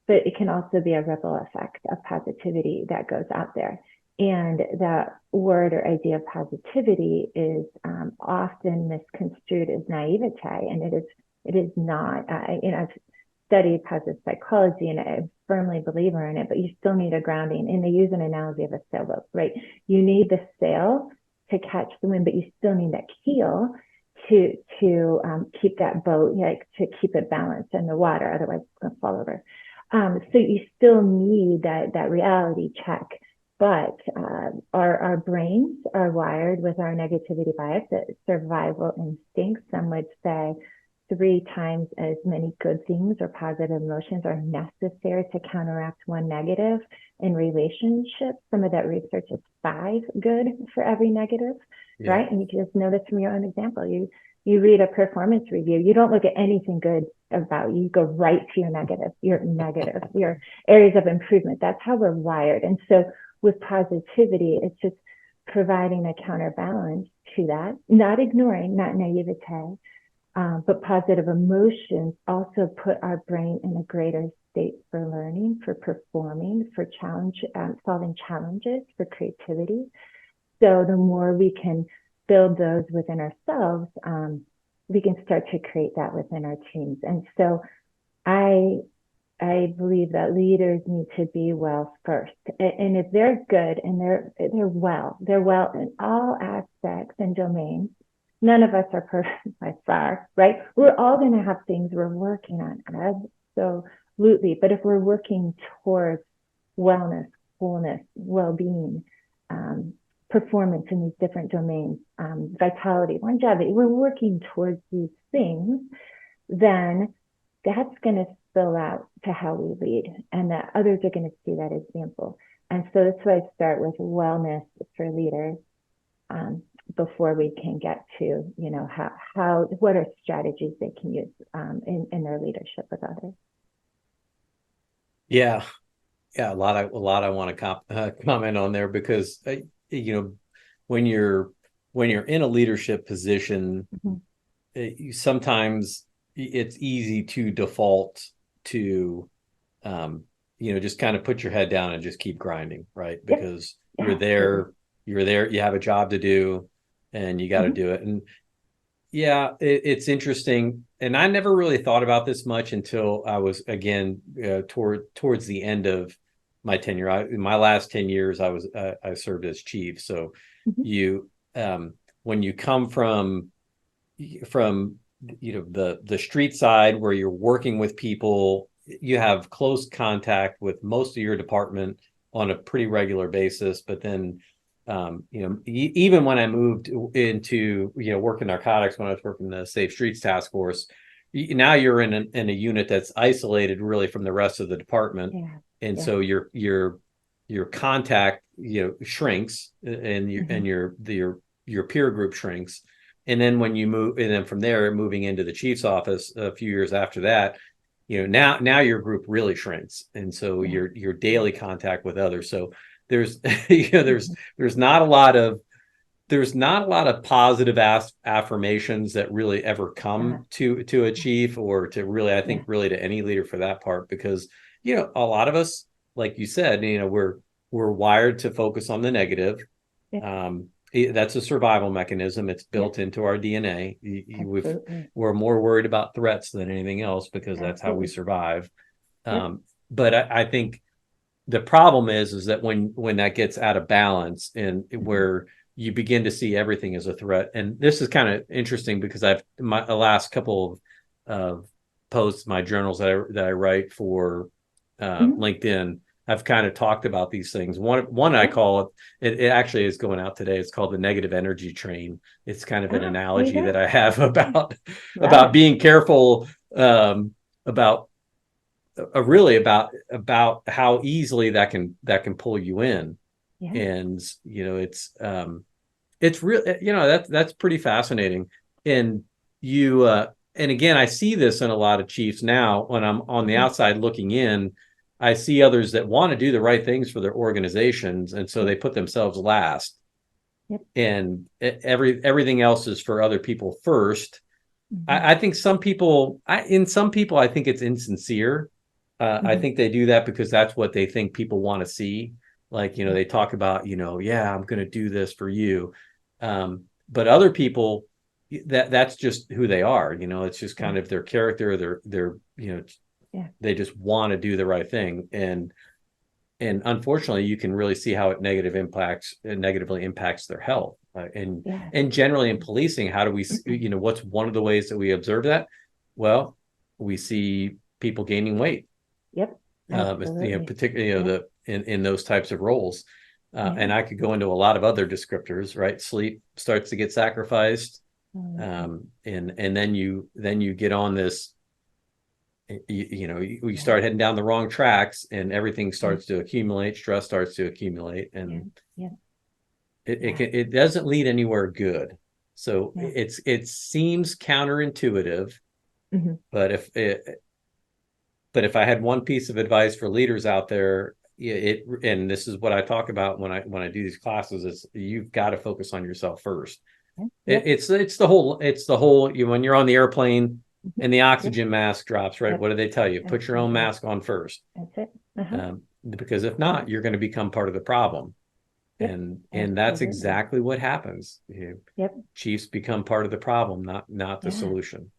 but it can also be a ripple effect of positivity that goes out there. And that word or idea of positivity is often misconstrued as naivete, and it is not. I've studied positive psychology, and I'm firmly believer in it, but you still need a grounding. And they use an analogy of a sailboat, right? You need the sail to catch the wind, but you still need that keel to keep that boat, like to keep it balanced in the water, otherwise it's going to fall over. So you still need that reality check. But our brains are wired with our negativity bias, that survival instincts. Some would say 3 times as many good things or positive emotions are necessary to counteract one negative. In relationships, some of that research is 5 good for every negative, right? And you can just know this from your own example. You read a performance review, you don't look at anything good about you, go right to your negative, your areas of improvement. That's how we're wired. And so with positivity, it's just providing a counterbalance to that, not ignoring, not naivete, but positive emotions also put our brain in a greater state for learning, for performing, for solving challenges, for creativity. So the more we can build those within ourselves, we can start to create that within our teams. And so I believe that leaders need to be well first. And if they're good and they're well in all aspects and domains, none of us are perfect by far, right? We're all going to have things we're working on, absolutely. But if we're working towards wellness, wholeness, well-being, performance in these different domains, vitality, longevity, we're working towards these things, then that's going to spill out to how we lead, and that others are going to see that example. And so that's why I start with wellness for leaders, before we can get to, what are strategies they can use in their leadership with others. Yeah. A lot I want to comment on there, because when you're in a leadership position, sometimes it's easy to default to just kind of put your head down and just keep grinding, right? Because you're there, you have a job to do, and you got to do it. And it's interesting. And I never really thought about this much until I was, again, towards the end of my tenure. In my last 10 years, I served as chief. So when you come from the street side, where you're working with people, you have close contact with most of your department on a pretty regular basis. But then even when I moved into working narcotics, when I was working the Safe Streets Task Force, now you're in a unit that's isolated really from the rest of the department. So your contact shrinks, and your peer group shrinks. And then when you move, and then from there, moving into the chief's office a few years after that, now your group really shrinks. And so your daily contact with others. So there's there's not a lot of positive affirmations that really ever come to a chief, or to really, I think, really to any leader for that part, because a lot of us, like you said, we're wired to focus on the negative. That's a survival mechanism. It's built into our DNA. We're more worried about threats than anything else, because that's how we survive. But I think the problem is that when that gets out of balance, and where you begin to see everything as a threat. And this is kind of interesting, because my last couple of posts, my journals that I write for LinkedIn, I've kind of talked about these things. One I call it actually is going out today. It's called the negative energy train. It's kind of an analogy that I have about being careful, about how easily that can pull you in. And it's real, that's pretty fascinating. And and again, I see this in a lot of chiefs now. When I'm on the outside looking in, I see others that want to do the right things for their organizations, and so they put themselves last. And everything else is for other people first. I think some people, I think it's insincere. I think they do that because that's what they think people want to see. Like, they talk about, I'm going to do this for you. But other people, that's just who they are. It's just kind of their character, their They just want to do the right thing. And unfortunately, you can really see how it negatively impacts their health. And generally in policing, how do we, what's one of the ways that we observe that? Well, we see people gaining weight. Yep. Absolutely. Particularly, in those types of roles. And I could go into a lot of other descriptors, right? Sleep starts to get sacrificed. And then you get on this, you start heading down the wrong tracks, and everything starts to accumulate. Stress starts to accumulate, and it doesn't lead anywhere good. So it seems counterintuitive, but if I had one piece of advice for leaders out there, and this is what I talk about when I do these classes, is you've got to focus on yourself first. It's the whole when you're on the airplane and the oxygen mask drops, right? What do they tell you? Put your own mask on first. That's it. Because if not, you're going to become part of the problem. And that's exactly what happens. Chiefs become part of the problem, not the solution.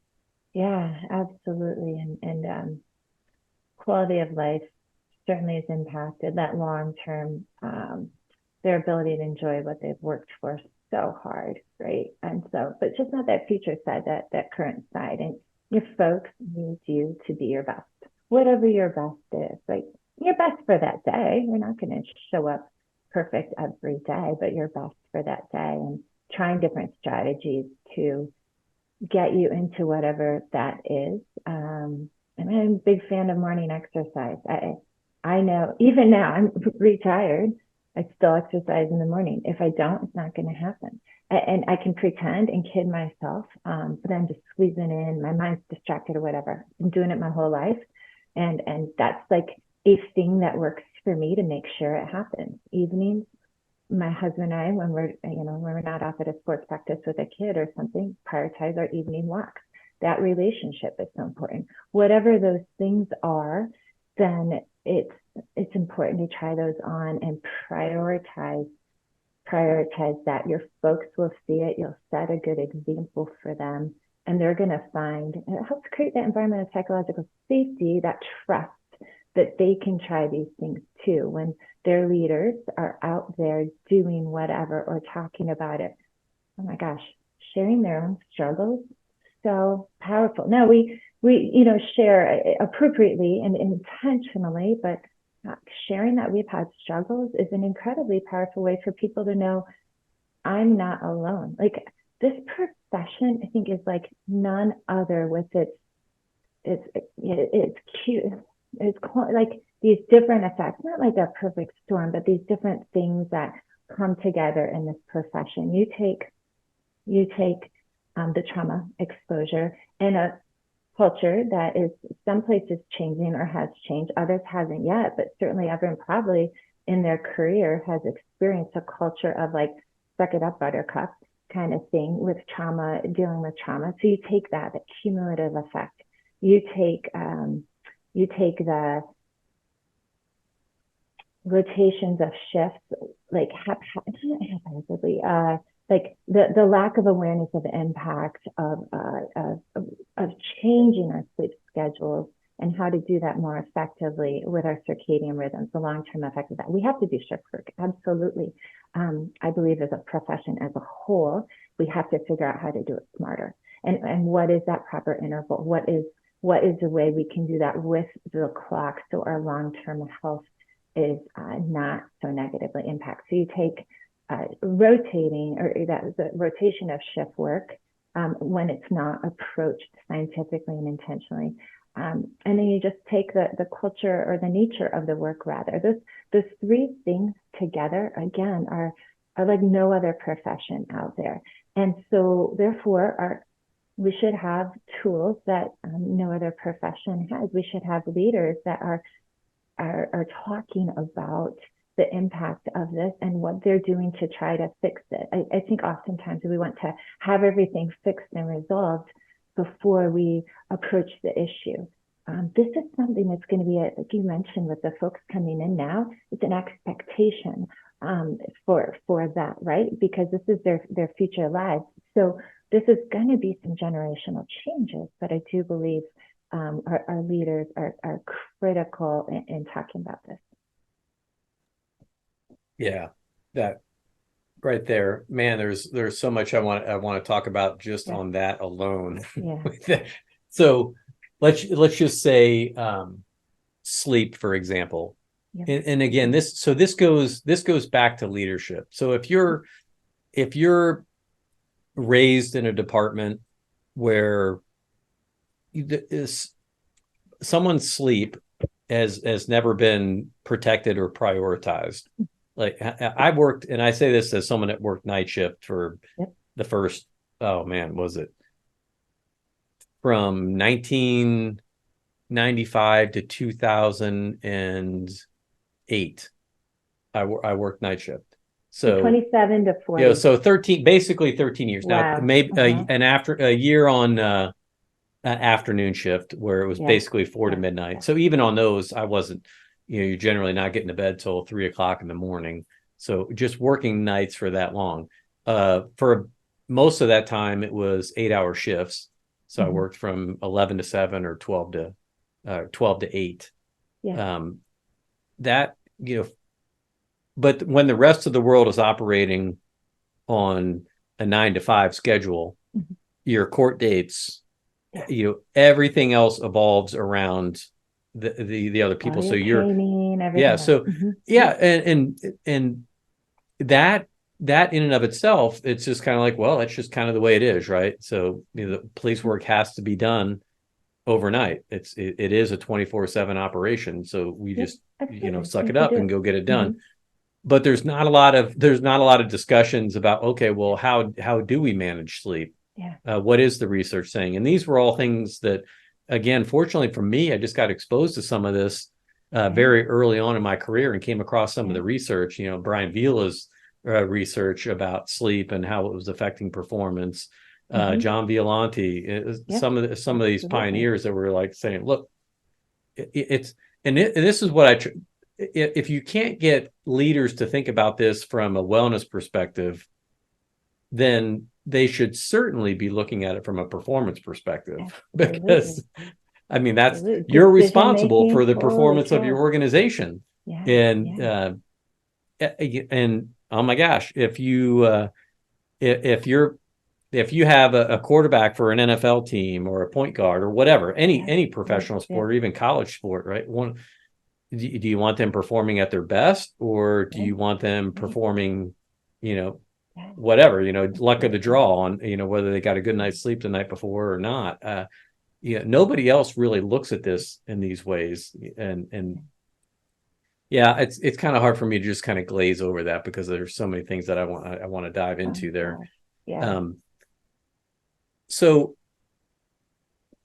Yeah, absolutely. And quality of life certainly is impacted. That long-term, their ability to enjoy what they've worked for so hard, right? And so, but just not that future side, that current side. And your folks need you to be your best, whatever your best is. Like your best for that day. You're not going to show up perfect every day, but your best for that day, and trying different strategies to get you into whatever that is. I'm a big fan of morning exercise. I know even now I'm retired, I still exercise in the morning. If I don't, it's not going to happen. And I can pretend and kid myself, but I'm just squeezing in. My mind's distracted or whatever. I'm doing it my whole life. And that's like a thing that works for me to make sure it happens. Evenings, my husband and I, when we're not off at a sports practice with a kid or something, prioritize our evening walks. That relationship is so important. Whatever those things are, then it's important to try those on and prioritize that. Your folks will see it. You'll set a good example for them, and they're going to find, and it helps create that environment of psychological safety, that trust that they can try these things too when their leaders are out there doing whatever or talking about it. Oh my gosh, sharing their own struggles, so powerful. Now we share appropriately and intentionally, but sharing that we've had struggles is an incredibly powerful way for people to know I'm not alone. Like this profession, I think, is like none other, with it's cute. It's like these different effects, not like a perfect storm, but these different things that come together in this profession. You take the trauma exposure in a culture that is some places changing or has changed, others hasn't yet, but certainly everyone probably in their career has experienced a culture of like, suck it up, buttercup kind of thing with trauma, dealing with trauma. So you take that cumulative effect. You take the rotations of shifts, like haphazardly, like the lack of awareness of the impact of changing our sleep schedules and how to do that more effectively with our circadian rhythms, the long-term effect of that. We have to do shift work, absolutely. I believe as a profession as a whole, we have to figure out how to do it smarter. And what is that proper interval? What is the way we can do that with the clock so our long-term health is not so negatively impacted? So you take rotating, or the rotation of shift work when it's not approached scientifically and intentionally. And then you just take the culture or the nature of the work, rather. Those three things together, again, are like no other profession out there. And so therefore, we should have tools that no other profession has. We should have leaders that are talking about the impact of this and what they're doing to try to fix it. I think oftentimes we want to have everything fixed and resolved before we approach the issue. This is something that's going to be, like you mentioned, with the folks coming in now, it's an expectation for that, right? Because this is their future lives. So this is going to be some generational changes, but I do believe our leaders are critical in talking about this. Yeah, that right there, man. There's so much I want to talk about just on that alone. Yeah. So let's just say sleep, for example. Yep. And again, this goes back to leadership. So if you're raised in a department where someone's sleep has never been protected or prioritized. Like I worked, and I say this as someone that worked night shift for the first, oh man, was it from 1995 to 2008? I worked night shift. So 27 to 40. So 13 years. Wow. Now maybe and after a year on afternoon shift where it was basically 4 to midnight. So even on those, I wasn't, you're generally not getting to bed till 3 o'clock in the morning. So just working nights for that long. For most of that time, it was 8-hour shifts. So I worked from 11 to 7 or 12 to 8. That, but when the rest of the world is operating on a 9 to 5 schedule, your court dates, everything else evolves around the other people. So you're training, and that in and of itself, it's just kind of like, well, that's just kind of the way it is, right? So the police work has to be done overnight. It is a 24/7 operation. So we just suck it up and go get it done. But there's not a lot of discussions about, okay, well, how do we manage sleep? What is the research saying? And these were all things that, again, fortunately for me, I just got exposed to some of this very early on in my career and came across some of the research. Brian Vila's research about sleep and how it was affecting performance. John Violanti, some of these pioneers that were like saying, look, this is what if you can't get leaders to think about this from a wellness perspective, then they should certainly be looking at it from a performance perspective. Absolutely. Because I mean, you're responsible for the performance of your organization. And oh my gosh, if you have a quarterback for an NFL team or a point guard or whatever, any professional sport or even college sport, right? Do you want them performing at their best, or do you want them performing, whatever, luck of the draw on, whether they got a good night's sleep the night before or not? Nobody else really looks at this in these ways. And it's kind of hard for me to just kind of glaze over that because there's so many things that I want to dive into there. So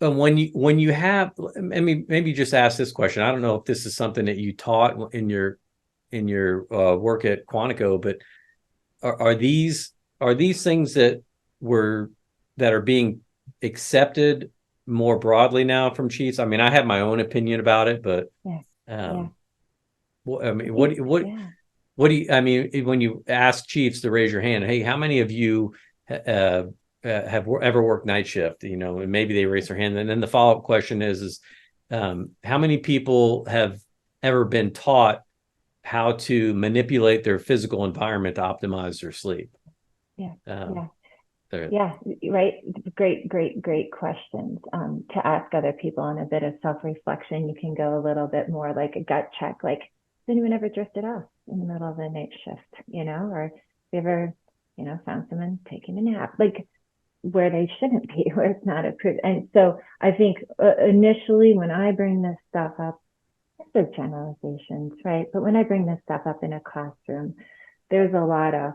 when you have, I mean, maybe just ask this question. I don't know if this is something that you taught in your work at Quantico, but are these things that are being accepted more broadly now from chiefs? I mean, I have my own opinion about it, but I mean, what do you, I mean, when you ask chiefs to raise your hand, hey, how many of you have ever worked night shift? And maybe they raise their hand, and then the follow-up question is how many people have ever been taught how to manipulate their physical environment to optimize their sleep? Right. Great questions to ask other people, and a bit of self-reflection. You can go a little bit more like a gut check, like, has anyone ever drifted off in the middle of the night shift, or have you ever, found someone taking a nap, like where they shouldn't be, where it's not approved? And so I think initially when I bring this stuff up, there's generalizations, right? But when I bring this stuff up in a classroom, there's a lot of,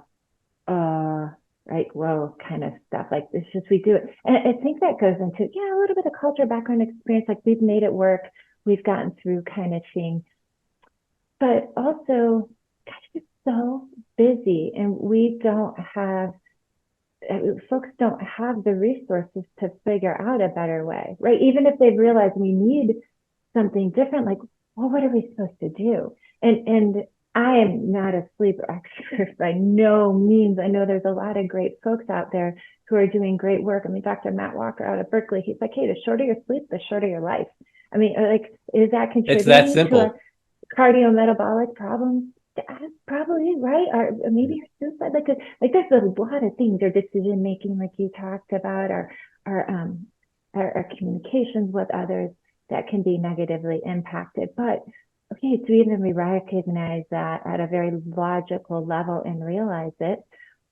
right, whoa, kind of stuff. Like, it's just, we do it. And I think that goes into, a little bit of culture, background, experience. Like, we've made it work. We've gotten through kind of thing. But also, gosh, it's so busy, and folks don't have the resources to figure out a better way, right? Even if they've realized we need something different, like, well, what are we supposed to do? And I am not a sleep expert by no means. I know there's a lot of great folks out there who are doing great work. I mean, Dr. Matt Walker out of Berkeley, he's like, hey, the shorter your sleep, the shorter your life. I mean, like, is that It's that contributing simple. to a cardiometabolic problem? Probably, right? Or maybe your suicide. Like there's a lot of things, or decision making, like you talked about, or our communications with others that can be negatively impacted. But okay, so even we recognize that at a very logical level and realize it,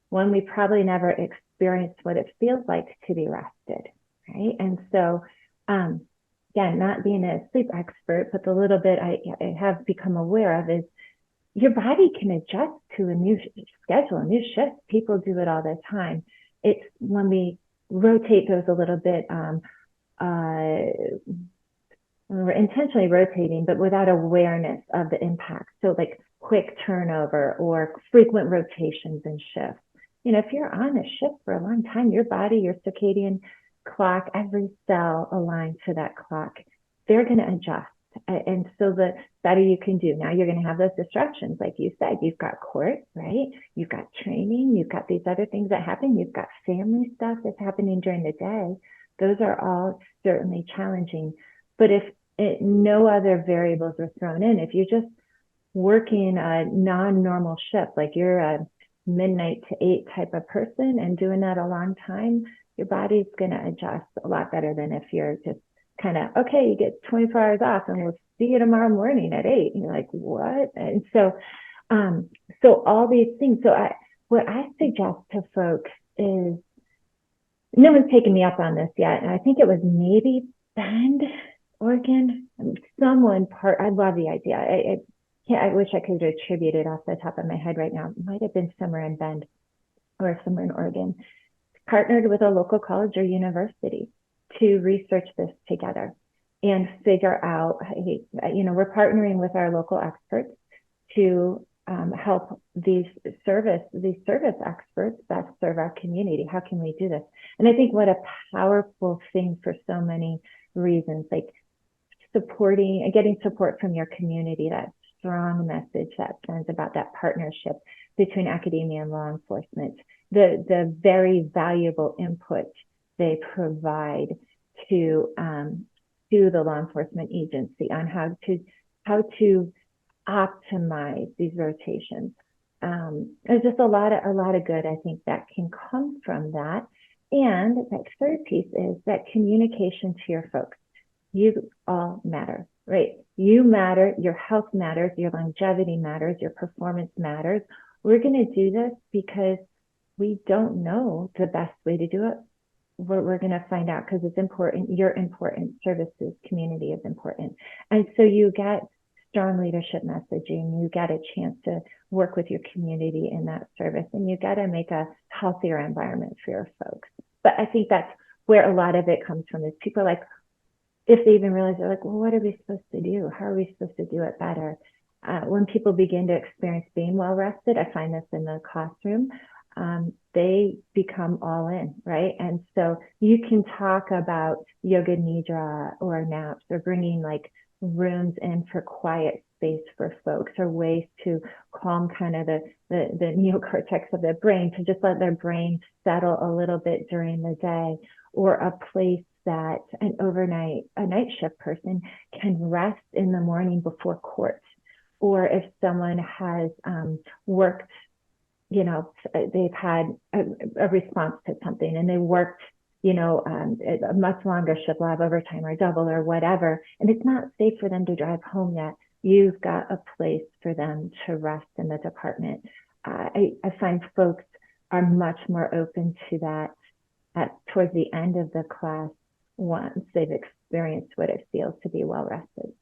when we probably never experienced what it feels like to be rested, right? And so, again, not being a sleep expert, but the little bit I have become aware of is your body can adjust to a new schedule, a new shift. People do it all the time. It's when we rotate those a little bit, we're intentionally rotating, but without awareness of the impact. So like quick turnover or frequent rotations and shifts. You know, if you're on a shift for a long time, your body, your circadian clock, every cell aligned to that clock, they're going to adjust. And so the better you can do. Now you're going to have those distractions. Like you said, you've got court, right? You've got training. You've got these other things that happen. You've got family stuff that's happening during the day. Those are all certainly challenging. But if no other variables are thrown in, if you're just working a non-normal shift, like you're a midnight to 8 type of person and doing that a long time, your body's going to adjust a lot better than if you're just kind of, okay, you get 24 hours off and we'll see you tomorrow morning at 8. And you're like, what? And so all these things. So what I suggest to folks is, no one's taken me up on this yet. And I think it was maybe Bend, Oregon, I love the idea. I wish I could attribute it off the top of my head right now. It might have been somewhere in Bend or somewhere in Oregon. Partnered with a local college or university to research this together and figure out, hey, we're partnering with our local experts to help these service experts best serve our community. How can we do this? And I think what a powerful thing for so many reasons, like supporting and getting support from your community, that strong message that sends about that partnership between academia and law enforcement, the very valuable input they provide to the law enforcement agency on how to optimize these rotations. There's just a lot of good, I think, that can come from that. And that third piece is that communication to your folks. You all matter, right? You matter, your health matters, your longevity matters, your performance matters. We're going to do this because we don't know the best way to do it. We're going to find out because it's important. You're important. Services, community is important. And so you get strong leadership messaging. You get a chance to work with your community in that service, and you got to make a healthier environment for your folks. But I think that's where a lot of it comes from, is people are like, if they even realize, they're like, well, what are we supposed to do? How are we supposed to do it better? When people begin to experience being well rested, I find this in the classroom, they become all in, right? And so you can talk about yoga nidra or naps or bringing like rooms in for quiet space for folks, or ways to calm kind of the neocortex of their brain, to just let their brain settle a little bit during the day, or a place that a night shift person can rest in the morning before court. Or if someone has worked, they've had a response to something and they worked, a much longer shift, will have overtime or double or whatever, and it's not safe for them to drive home yet, you've got a place for them to rest in the department. I find folks are much more open to that towards the end of the class, once they've experienced what it feels to be well rested.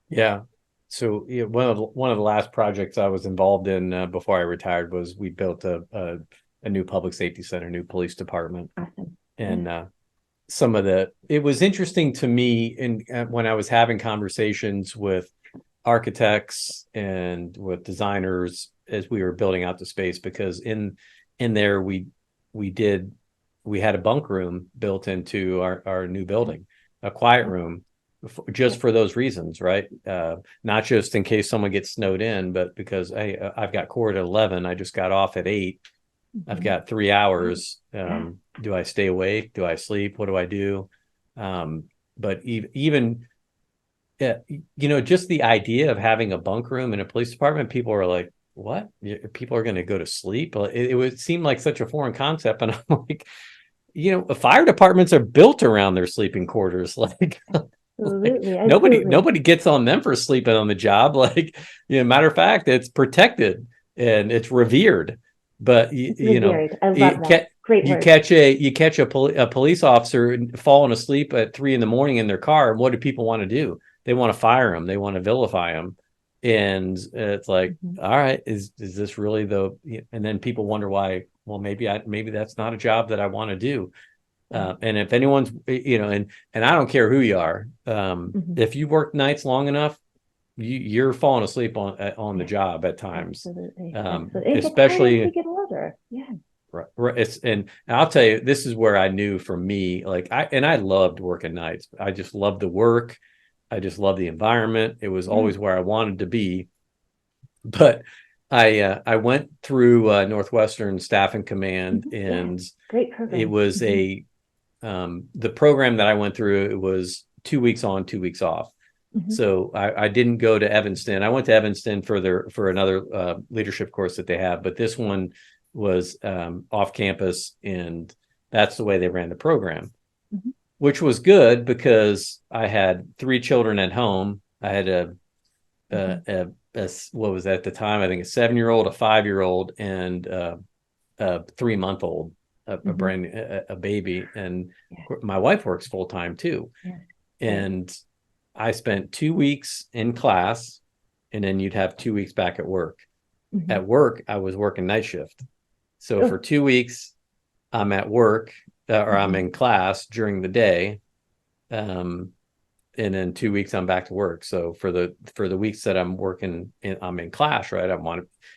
Yeah. So one of the last projects I was involved in before I retired was we built a new public safety center, new police department. Awesome. And it was interesting to me when I was having conversations with architects and with designers as we were building out the space, because in there we had a bunk room built into our new building, a quiet room, just for those reasons, right? Not just in case someone gets snowed in, but because, hey, I've got court at 11, I just got off at 8. I've got 3 hours. Do I stay awake? Do I sleep? What do I do? But even just the idea of having a bunk room in a police department, people are like, what? People are going to go to sleep? It would seem like such a foreign concept. And I'm like, fire departments are built around their sleeping quarters. Like, Absolutely. nobody gets on them for sleeping on the job. Like, matter of fact, it's protected and it's revered. But revered. I love that. Great word. You catch a police officer falling asleep at 3 a.m. in their car. And what do people want to do? They want to fire him. They want to vilify him. And it's like, all right, is this really and then people wonder why, well, maybe that's not a job that I want to do. And if anyone's, and I don't care who you are, if you work nights long enough, you're falling asleep on the job at times. Absolutely. Especially as you get older. Yeah. Right. And I'll tell you, this is where I knew for me, like I loved working nights. I just loved the work. I just loved the environment. It was always where I wanted to be. But I went through Northwestern Staffing Command, and great program. it was the program that I went through. It was 2 weeks on, 2 weeks off. So I didn't go to Evanston. I went to Evanston for another leadership course that they have, but this one was off campus, and that's the way they ran the program. Which was good because I had 3 children at home. I had a what was that at the time? I think a 7-year-old, a 5-year-old, and a 3-month-old, a baby. And my wife works full time too. And I spent 2 weeks in class, and then you'd have 2 weeks back at work. At work, I was working night shift. So for 2 weeks, I'm at work. Or I'm in class during the day, and then 2 weeks I'm back to work. So for the weeks that I'm working, I'm in class, right?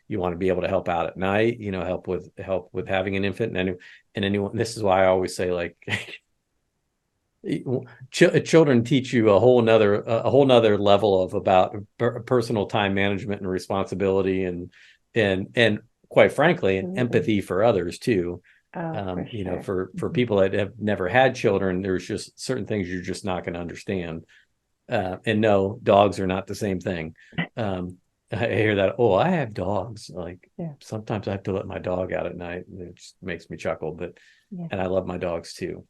You want to be able to help out at night, help with having an infant, and anyone. This is why I always say, like, children teach you a whole nother level of about personal time management and responsibility, and quite frankly, and empathy for others too. For people that have never had children, there's just certain things you're just not going to understand. And no, dogs are not the same thing. I hear that. Oh, I have dogs. Like sometimes I have to let my dog out at night. It just makes me chuckle. But and I love my dogs too.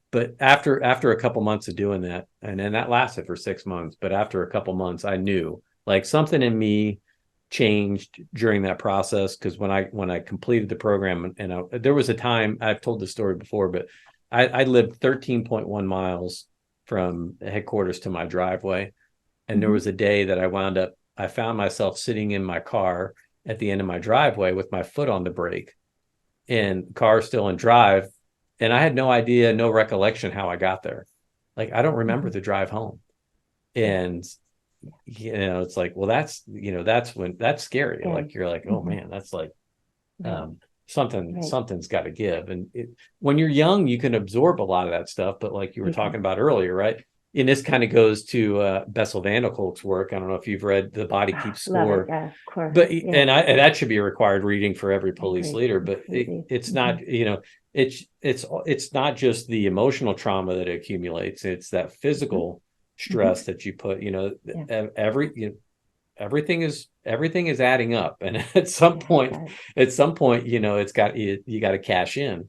But after a couple months of doing that, and then that lasted for 6 months. But after a couple months, I knew like something in me changed during that process, because when I completed the program, and there was a time, I've told this story before, but I lived 13.1 miles from headquarters to my driveway, and there was a day that I found myself sitting in my car at the end of my driveway with my foot on the brake, and car still in drive, and I had no idea, no recollection how I got there. Like I don't remember the drive home, and it's like, well, that's scary. Like you're like, oh man, that's like something's got to give. And when you're young, you can absorb a lot of that stuff. But like you were talking about earlier, right? And this kind of goes to Bessel van der Kolk's work. I don't know if you've read The Body Keeps Score, of course. But and that should be a required reading for every police leader. But it's not, it's not just the emotional trauma that accumulates. It's that physical stress that you put, everything is adding up, and at some point, it's got you got to cash in,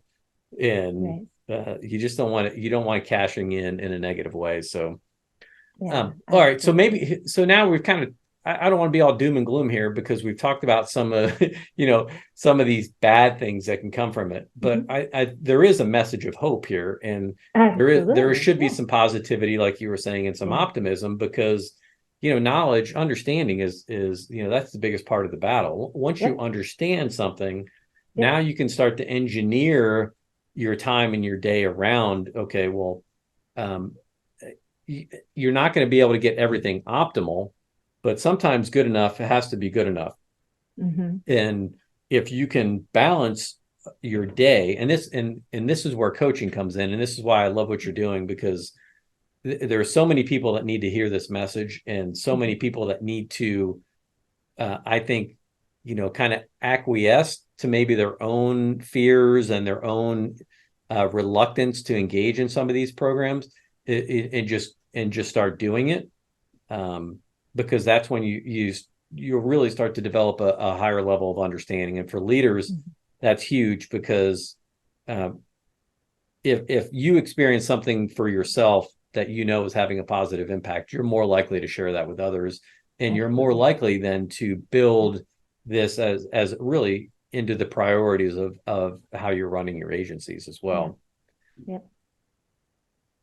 and you just don't want it. You don't want cashing in a negative way. So, all right. So now we've kind of. I don't want to be all doom and gloom here, because we've talked about some of some of these bad things that can come from it, but there is a message of hope here, and there should be some positivity, like you were saying, and some optimism, because knowledge, understanding is that's the biggest part of the battle. Once you understand something, now you can start to engineer your time and your day around, okay, well, you're not going to be able to get everything optimal, but sometimes good enough has to be good enough. And if you can balance your day, and this is where coaching comes in, and this is why I love what you're doing, because there are so many people that need to hear this message, and so many people that need to, I think, kind of acquiesce to maybe their own fears and their own reluctance to engage in some of these programs, and just start doing it, because that's when you'll really start to develop a higher level of understanding. And for leaders, that's huge, because if you experience something for yourself that is having a positive impact, you're more likely to share that with others, and you're more likely then to build this as really into the priorities of how you're running your agencies as well. Yep.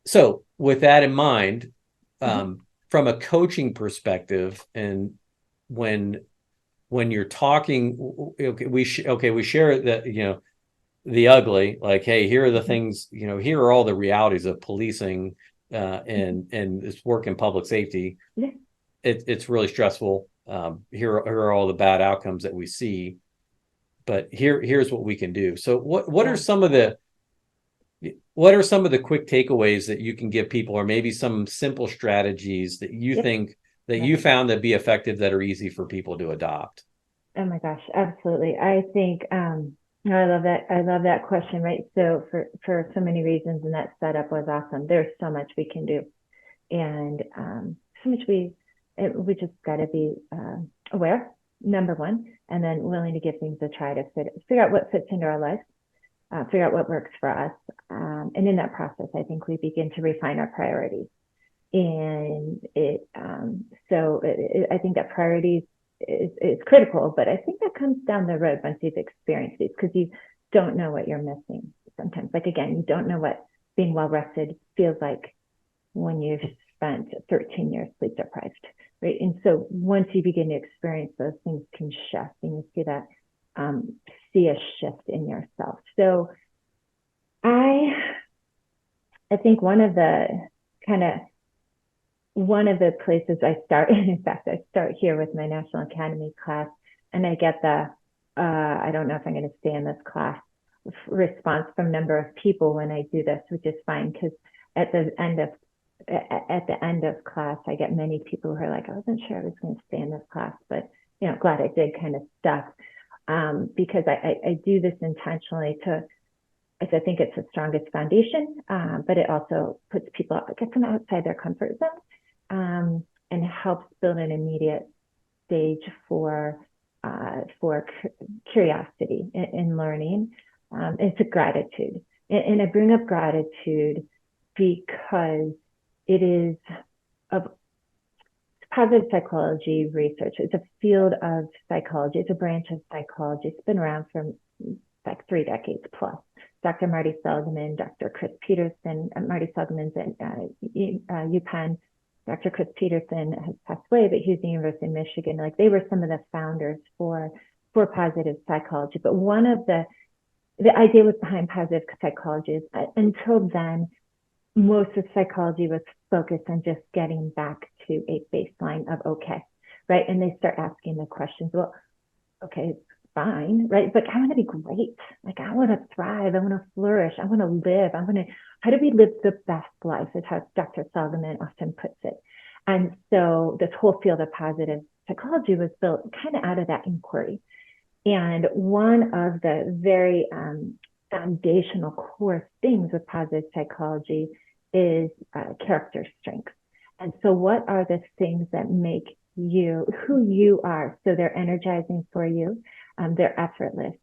So with that in mind, from a coaching perspective, and when you're talking, we share that, the ugly, like, hey, here are the things, here are all the realities of policing, and this work in public safety. Yeah. It's really stressful. Here are all the bad outcomes that we see, but here's what we can do. So what are some of the quick takeaways that you can give people, or maybe some simple strategies that you think that you found that be effective, that are easy for people to adopt? Oh my gosh, absolutely. I think I love that. I love that question, right? So for so many reasons, and that setup was awesome. There's so much we can do, and so much we just got to be aware, number one, and then willing to give things a try to figure out what fits into our life, figure out what works for us, and in that process, I think we begin to refine our priorities. And I think that priorities is critical, but I think that comes down the road once you've experienced these, because you don't know what you're missing sometimes. Like, again, you don't know what being well rested feels like when you've spent 13 years sleep deprived, right? And so once you begin to experience those things, can shift, and you see that, see a shift in yourself. So I think one of the places I start, in fact, I start here with my National Academy class, and I get I don't know if I'm going to stay in this class response from a number of people when I do this, which is fine, because at the end of class, I get many people who are like, I wasn't sure I was going to stay in this class, but glad I did, kind of stuff, because I do this intentionally as I think it's the strongest foundation, but it also puts people, gets them outside their comfort zone, and helps build an immediate stage for curiosity in learning. It's a gratitude, and I bring up gratitude because it is of positive psychology research. It's a field of psychology. It's a branch of psychology. It's been around for like 3 decades plus. Dr. Marty Seligman, Dr. Chris Peterson. Marty Seligman's at UPenn. Dr. Chris Peterson has passed away, but he was at the University of Michigan. Like, they were some of the founders for positive psychology. But one of the idea was behind positive psychology is, until then, most of psychology was focused on just getting back to a baseline of okay, right? And they start asking the questions, well, okay, fine, right? But I want to be great. Like, I want to thrive. I want to flourish. I want to live. How do we live the best life, is how Dr. Seligman often puts it. And so this whole field of positive psychology was built kind of out of that inquiry. And one of the very foundational core things with positive psychology is character strength. And so what are the things that make you who you are? So they're energizing for you. They're effortless.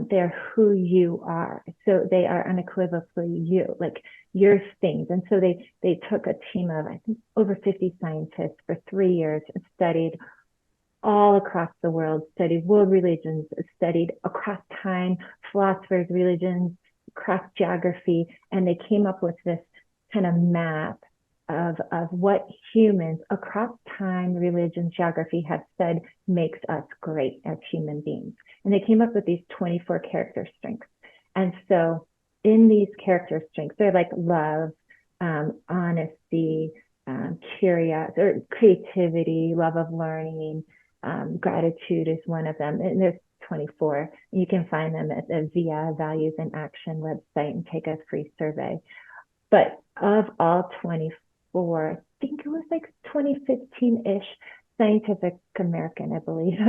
They're who you are. So they are unequivocally you, like your things. And so they took a team of, I think, over 50 scientists for 3 years and studied all across the world, studied world religions, studied across time, philosophers, religions, across geography, and they came up with this kind of map of what humans across time, religion, geography have said makes us great as human beings. And they came up with these 24 character strengths. And so in these character strengths, they're like love, honesty, curiosity, or creativity, love of learning, gratitude is one of them. And there's 24. You can find them at the VIA Values in Action website and take a free survey. But of all 24, I think it was like 2015-ish, Scientific American, I believe,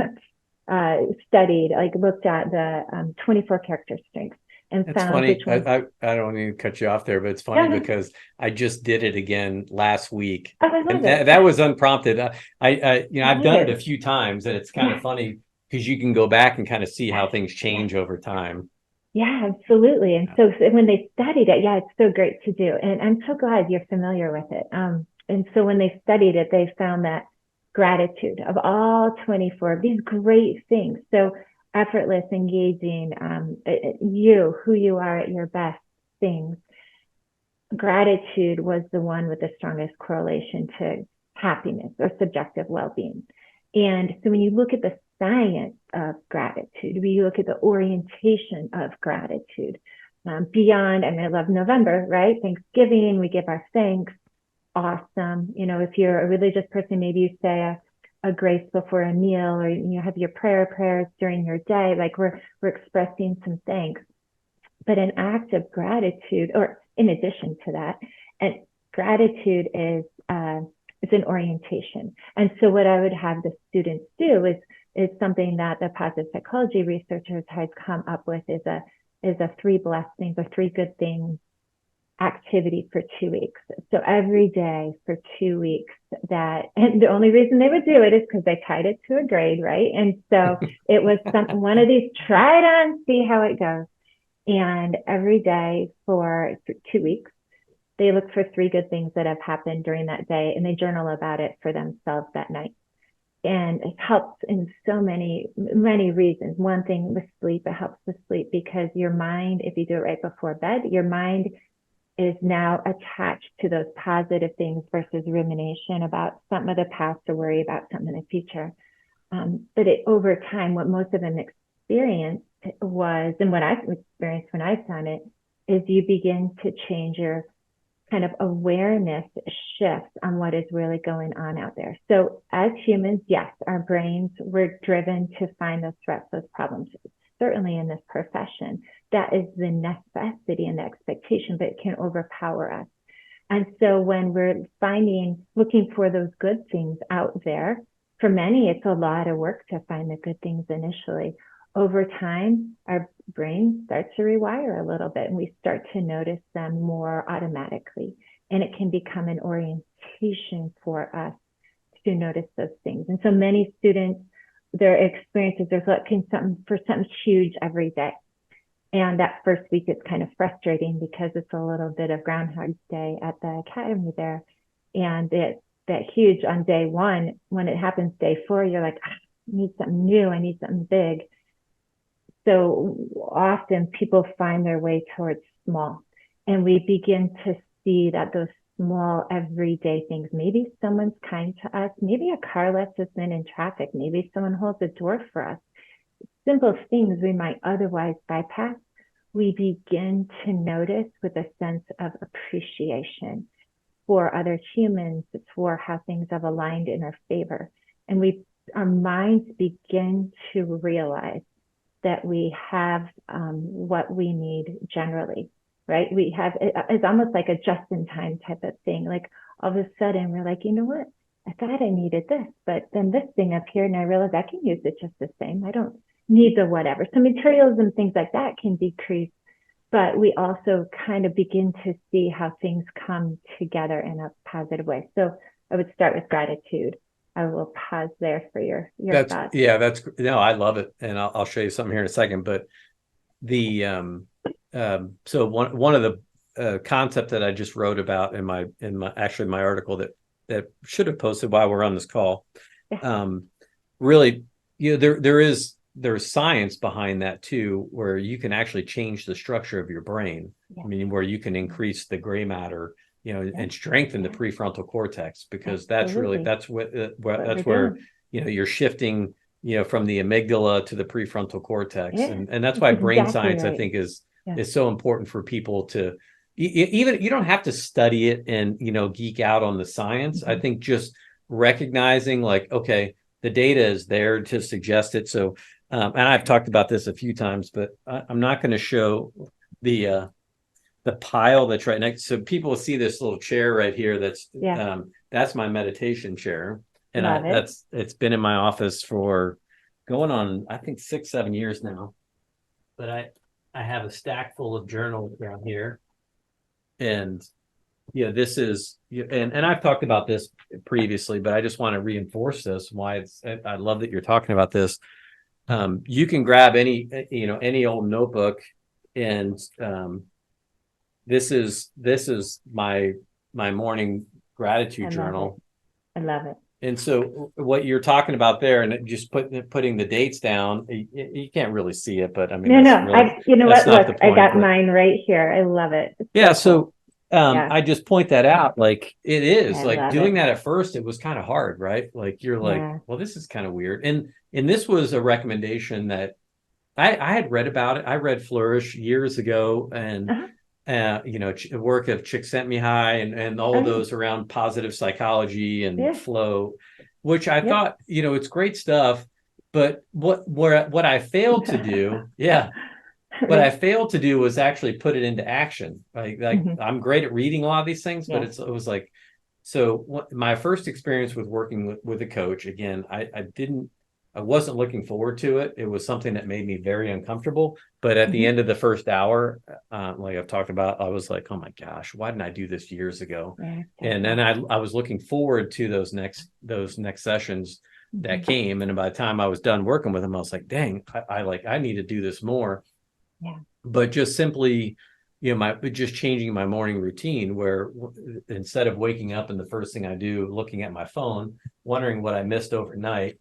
studied, like looked at the 24 character strengths and It's found funny. which ones. I don't mean to cut you off there, but it's funny Yeah, because I just did it again last week, oh, I love and it. that was unprompted. I've done it Good. a few times, and it's kind of Yeah, funny because you can go back and kind of see yes, how things yes. change over time. Yeah, absolutely. And so when they studied it, yeah, it's so great to do. And I'm so glad you're familiar with it. And so when they studied it, they found that gratitude of all 24 of these great things. So effortless, engaging, who you are at your best things. Gratitude was the one with the strongest correlation to happiness or subjective well-being. And so when you look at the science of gratitude, we look at the orientation of gratitude beyond, I love November, right? Thanksgiving, we give our thanks. Awesome. You know, if you're a religious person, maybe you say a grace before a meal, or you have your prayers during your day. Like we're expressing some thanks. But an act of gratitude, or in addition to that, and gratitude is an orientation. And so what I would have the students do is something that the positive psychology researchers has come up with is a 3 blessings or 3 good things activity for 2 weeks. So every day for 2 weeks and the only reason they would do it is because they tied it to a grade, right? And so it was one of these, try it on, see how it goes. And every day for 2 weeks, they look for 3 good things that have happened during that day, and they journal about it for themselves that night. And it helps in so many reasons. One thing with sleep, it helps with sleep because your mind, if you do it right before bed, your mind is now attached to those positive things versus rumination about something of the past or worry about something in the future. But over time, what most of them experienced was, and what I've experienced when I've done it, is you begin to change your kind of awareness shifts on what is really going on out there. So as humans, yes, our brains, we're driven to find those threats, those problems. Certainly in this profession, that is the necessity and the expectation, but it can overpower us. And so when we're looking for those good things out there, for many, it's a lot of work to find the good things initially. Over time, our brain starts to rewire a little bit, and we start to notice them more automatically. And it can become an orientation for us to notice those things. And so many students, their experiences, they're looking for something huge every day. And that first week, it's kind of frustrating because it's a little bit of Groundhog Day at the academy there. And that huge on day 1, when it happens day 4, you're like, I need something new. I need something big. So often people find their way towards small, and we begin to see that those small everyday things, maybe someone's kind to us, maybe a car lets us in traffic, maybe someone holds a door for us, simple things we might otherwise bypass, we begin to notice with a sense of appreciation for other humans, for how things have aligned in our favor. And our minds begin to realize that we have what we need generally, right? It's almost like a just-in-time type of thing. Like all of a sudden we're like, you know what? I thought I needed this, but then this thing appeared and I realized I can use it just the same. I don't need the whatever. So materials and things like that can decrease, but we also kind of begin to see how things come together in a positive way. So I would start with gratitude. I will pause there for your thoughts. No, I love it, and I'll show you something here in a second. But the so one of the concept that I just wrote about in my article that should have posted while we're on this call, really, there's science behind that too, where you can actually change the structure of your brain. I mean, where you can increase the gray matter, and strengthen the prefrontal cortex, because that's where you're shifting, from the amygdala to the prefrontal cortex, and that's why brain science, I think, is so important for people to even, you don't have to study it and geek out on the science. I think just recognizing, like, okay, the data is there to suggest it. So and I've talked about this a few times, but I'm not going to show the pile that's right next. So people see this little chair right here. That's my meditation chair, and it's been in my office for, going on, I think 6, 7 years now, but I have a stack full of journals down here. And this is, and I've talked about this previously, but I just want to reinforce this, why I love that you're talking about this. You can grab any old notebook, and this is my morning gratitude journal. I love it. And so what you're talking about there, and just putting the dates down, you can't really see it, but I mean, no, really, you know what? Look, I got mine right here. I love it. It's so I just point that out. Like, it is like doing that at first, it was kind of hard, right? Like, you're like, well, this is kind of weird. And this was a recommendation that I had read about it. I read Flourish years ago, and work of Csikszentmihalyi and all those around positive psychology and flow, which I thought, it's great stuff. But what I failed to do, what I failed to do was actually put it into action. Like I'm great at reading a lot of these things, but it was like, so my first experience with working with a coach, again, I wasn't looking forward to it. It was something that made me very uncomfortable. But at the end of the first hour, like I've talked about, I was like, oh my gosh, why didn't I do this years ago? And then I was looking forward to those next sessions that came. And by the time I was done working with them, I was like, dang, I need to do this more. But just simply, just changing my morning routine, where instead of waking up and the first thing I do, looking at my phone, wondering what I missed overnight,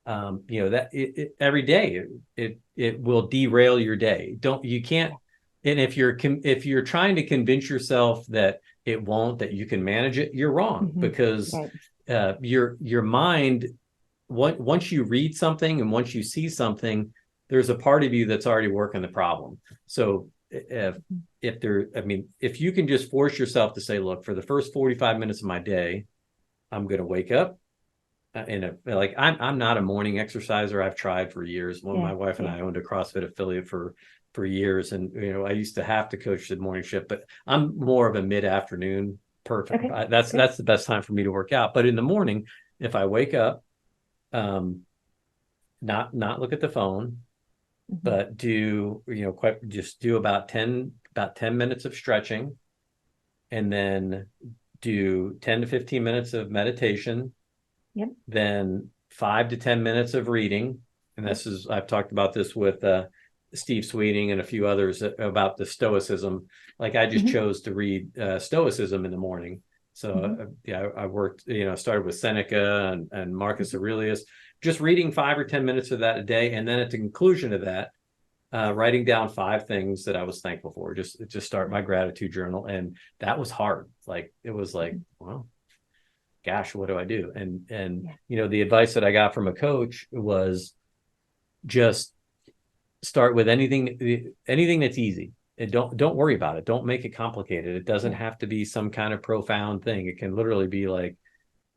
that every day it will derail your day. You can't. And if you're trying to convince yourself that it won't, that you can manage it, you're wrong, because your mind, once you read something and once you see something, there's a part of you that's already working the problem. So if you can just force yourself to say, look, for the first 45 minutes of my day, I'm going to wake up. I'm not a morning exerciser. I've tried for years. My wife and I owned a CrossFit affiliate for years, and I used to have to coach the morning shift, but I'm more of a mid-afternoon. Perfect. That's the best time for me to work out. But in the morning, if I wake up, not look at the phone, but just do about 10 minutes of stretching, and then do 10 to 15 minutes of meditation. Then 5 to 10 minutes of reading. And I've talked about this with Steve Sweeting and a few others about the Stoicism. Like, I just chose to read Stoicism in the morning. So I worked, started with Seneca and Marcus Aurelius, just reading 5 or 10 minutes of that a day. And then at the conclusion of that, writing down 5 things that I was thankful for, just start my gratitude journal. And that was hard. Like, it was like, well, gosh, what do I do? And the advice that I got from a coach was just start with anything that's easy. And don't worry about it. Don't make it complicated. It doesn't have to be some kind of profound thing. It can literally be like,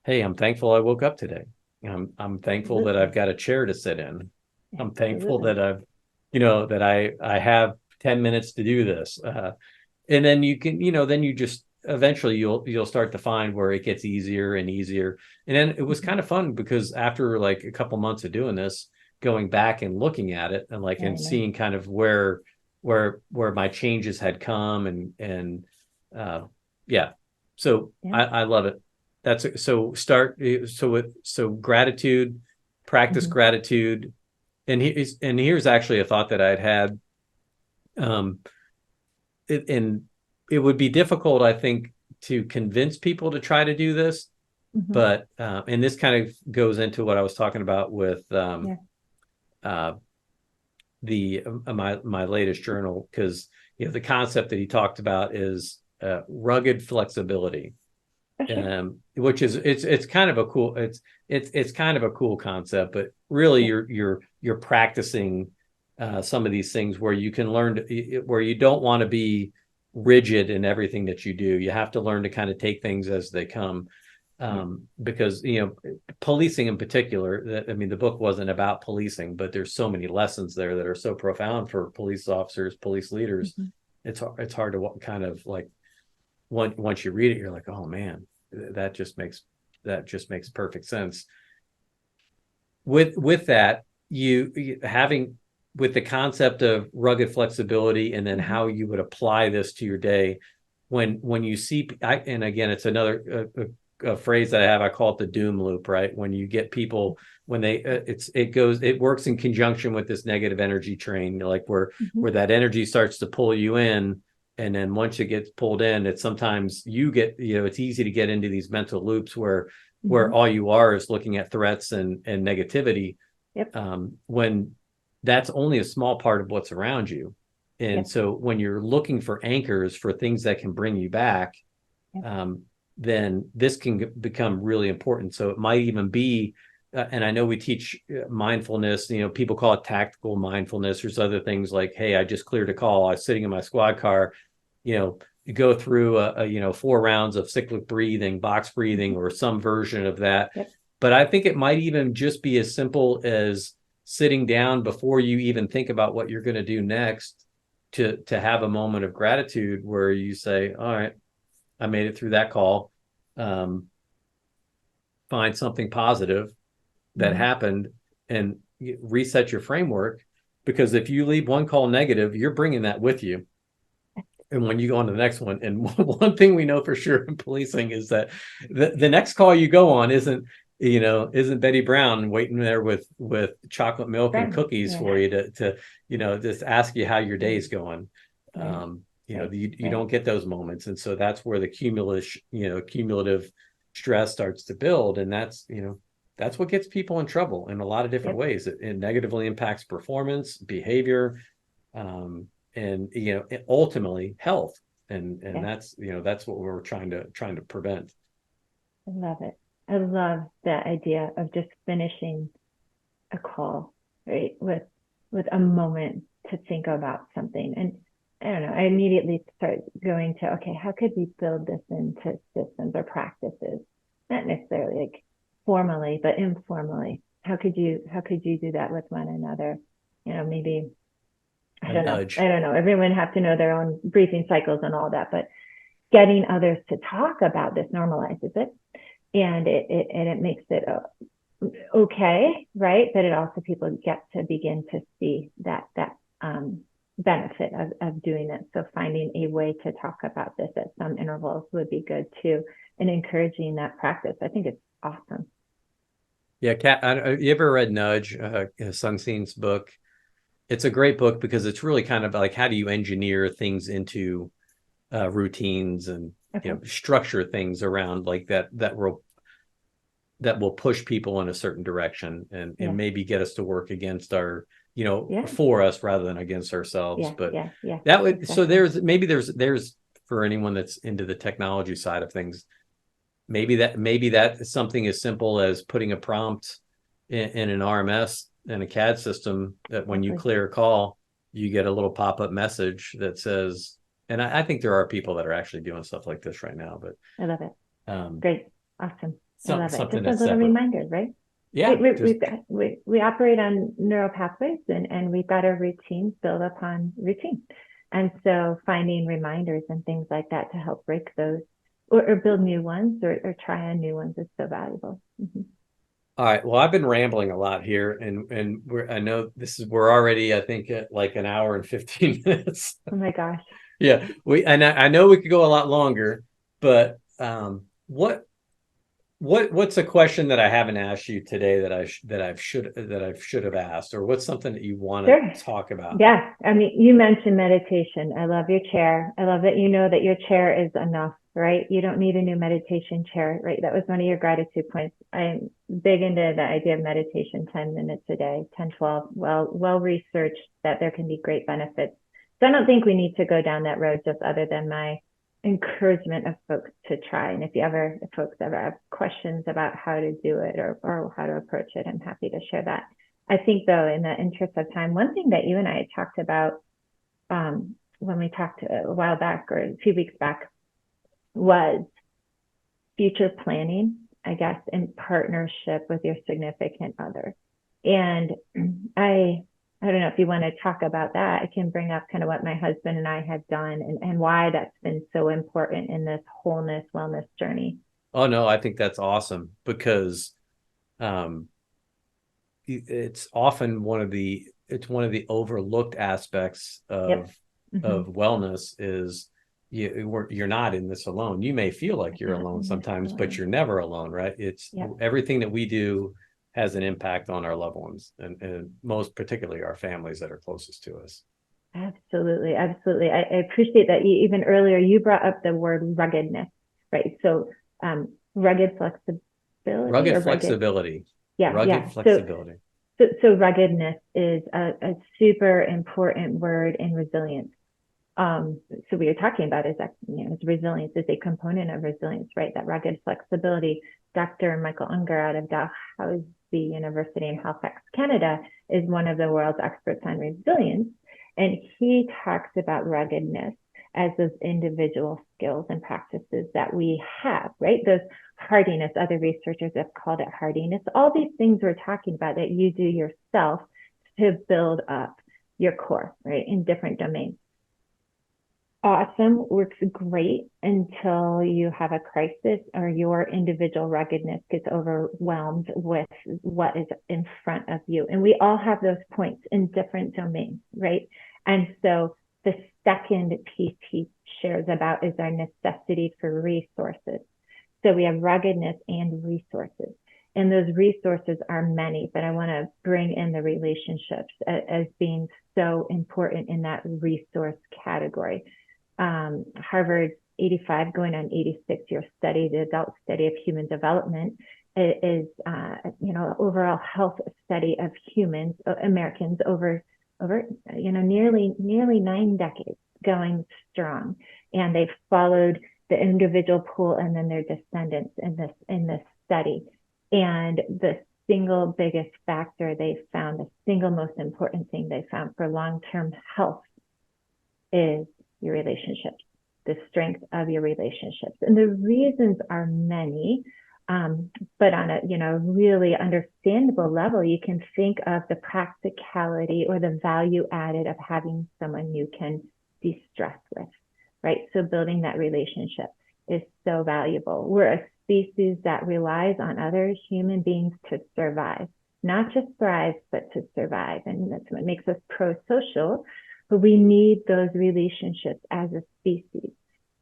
hey, I'm thankful I woke up today. I'm thankful that I've got a chair to sit in. I'm thankful that I have 10 minutes to do this. And then you can, then you just eventually you'll start to find where it gets easier and easier. And then it was kind of fun, because after like a couple months of doing this, going back and looking at it and seeing kind of where my changes had come so I love it. So gratitude, practice gratitude. And here's actually a thought that I'd had. It would be difficult, I think, to convince people to try to do this, but and this kind of goes into what I was talking about with my latest journal, because the concept that he talked about is rugged flexibility, which is it's kind of a cool it's kind of a cool concept, but really you're practicing some of these things where you can learn where you don't want to be rigid in everything that you do. You have to learn to kind of take things as they come, because policing in particular, the book wasn't about policing, but there's so many lessons there that are so profound for police officers, police leaders. It's hard to kind of like, once you read it, you're like, oh man, that just makes perfect sense. With that, you having with the concept of rugged flexibility, and then how you would apply this to your day when you see, and again, it's another a phrase that I have. I call it the doom loop, right? When you get people, when they it works in conjunction with this negative energy train, like where that energy starts to pull you in, and then once it gets pulled in, it's sometimes you get, it's easy to get into these mental loops where all you are is looking at threats and negativity. Yep. When that's only a small part of what's around you. And Yep. so when you're looking for anchors for things that can bring you back, Yep. then this can become really important. So it might even be, and I know we teach mindfulness, people call it tactical mindfulness. There's other things like, hey, I just cleared a call. I was sitting in my squad car, you go through 4 rounds of cyclic breathing, box breathing, or some version of that. Yep. But I think it might even just be as simple as sitting down before you even think about what you're going to do next, to have a moment of gratitude where you say, all right, I made it through that call. Find something positive that happened and reset your framework. Because if you leave one call negative, you're bringing that with you. And when you go on to the next one, and one thing we know for sure in policing is that the next call you go on isn't Betty Brown waiting there with chocolate milk and cookies for you to just ask you how your day's going. You don't get those moments. And so that's where the cumulative stress starts to build. And that's what gets people in trouble in a lot of different ways. It negatively impacts performance, behavior, and ultimately health. And that's what we're trying to prevent. I love it. I love that idea of just finishing a call, right, with a moment to think about something. And I don't know, I immediately start going to, okay, how could we build this into systems or practices? Not necessarily like formally, but informally. How could you do that with one another? Maybe I don't know. Everyone have to know their own breathing cycles and all that, but getting others to talk about this normalizes it, and it makes it okay, right? But it also, people get to begin to see that benefit of doing it. So finding a way to talk about this at some intervals would be good too, and encouraging that practice. I think it's awesome. Yeah, Kat, you ever read Nudge, Sung Sin's book? It's a great book because it's really kind of like, how do you engineer things into routines and structure things around like that will push people in a certain direction and maybe get us to work against our for us rather than against ourselves. That would so there's for anyone that's into the technology side of things, maybe that is something as simple as putting a prompt in an RMS and a CAD system that when you clear a call, you get a little pop-up message that says, and I think there are people that are actually doing stuff like this right now, but I love it. Great. Awesome. I love it. Just a little separate reminder, right? Yeah. We operate on neural pathways, and we've got our routines built upon routine. And so finding reminders and things like that to help break those or build new ones or try on new ones is so valuable. All right. Well, I've been rambling a lot here, and I know we're already, I think, at like an hour and 15 minutes. Oh my gosh. Yeah. I know we could go a lot longer, but what's a question that I haven't asked you today that I should have asked, or what's something that you want to talk about? Yeah. I mean, you mentioned meditation. I love your chair. I love that that your chair is enough, right? You don't need a new meditation chair, right? That was one of your gratitude points. I'm big into the idea of meditation, 10 minutes a day, 10, 12, well researched that there can be great benefits. So I don't think we need to go down that road, just other than my encouragement of folks to try. And if folks ever have questions about how to do it or how to approach it, I'm happy to share that. I think, though, in the interest of time, one thing that you and I had talked about when we talked a while back or a few weeks back was future planning, I guess, in partnership with your significant other. And I don't know if you want to talk about that. I can bring up kind of what my husband and I have done and why that's been so important in this wholeness, wellness journey. Oh, no, I think that's awesome because it's often one of the overlooked aspects Yep. of wellness is you're not in this alone. You may feel like you're Not alone in this sometimes, but alone. you're never alone, right? It's Yep. everything that we do has an impact on our loved ones, and most particularly our families that are closest to us. Absolutely. Absolutely. I appreciate that. Even earlier, you brought up the word ruggedness, right? So rugged flexibility Rugged or rugged. flexibility. Yeah. Rugged Yeah. flexibility. So ruggedness is a super important word in resilience. So we are talking about is that, resilience is a component of resilience, right? That rugged flexibility. Dr. Michael Unger out of Dalhousie University in Halifax, Canada, is one of the world's experts on resilience. And he talks about ruggedness as those individual skills and practices that we have, right? Those hardiness, other researchers have called it hardiness. All these things we're talking about that you do yourself to build up your core, right, in different domains. Awesome, works great until you have a crisis or your individual ruggedness gets overwhelmed with what is in front of you. And we all have those points in different domains, right? And so the second piece he shares about is our necessity for resources. So we have ruggedness and resources. And those resources are many, but I want to bring in the relationships as being so important in that resource category. Harvard's 85 going on 86-year study, the adult study of human development, is overall health study of humans, Americans over nearly 9 decades going strong, and they've followed the individual pool and then their descendants in this study, and the single biggest factor they found, the single most important thing they found for long-term health is your relationships, the strength of your relationships. And the reasons are many, but on a really understandable level, you can think of the practicality or the value added of having someone you can de-stress with, right? So building that relationship is so valuable. We're a species that relies on other human beings to survive, not just thrive, but to survive. And that's what makes us pro-social. But we need those relationships as a species.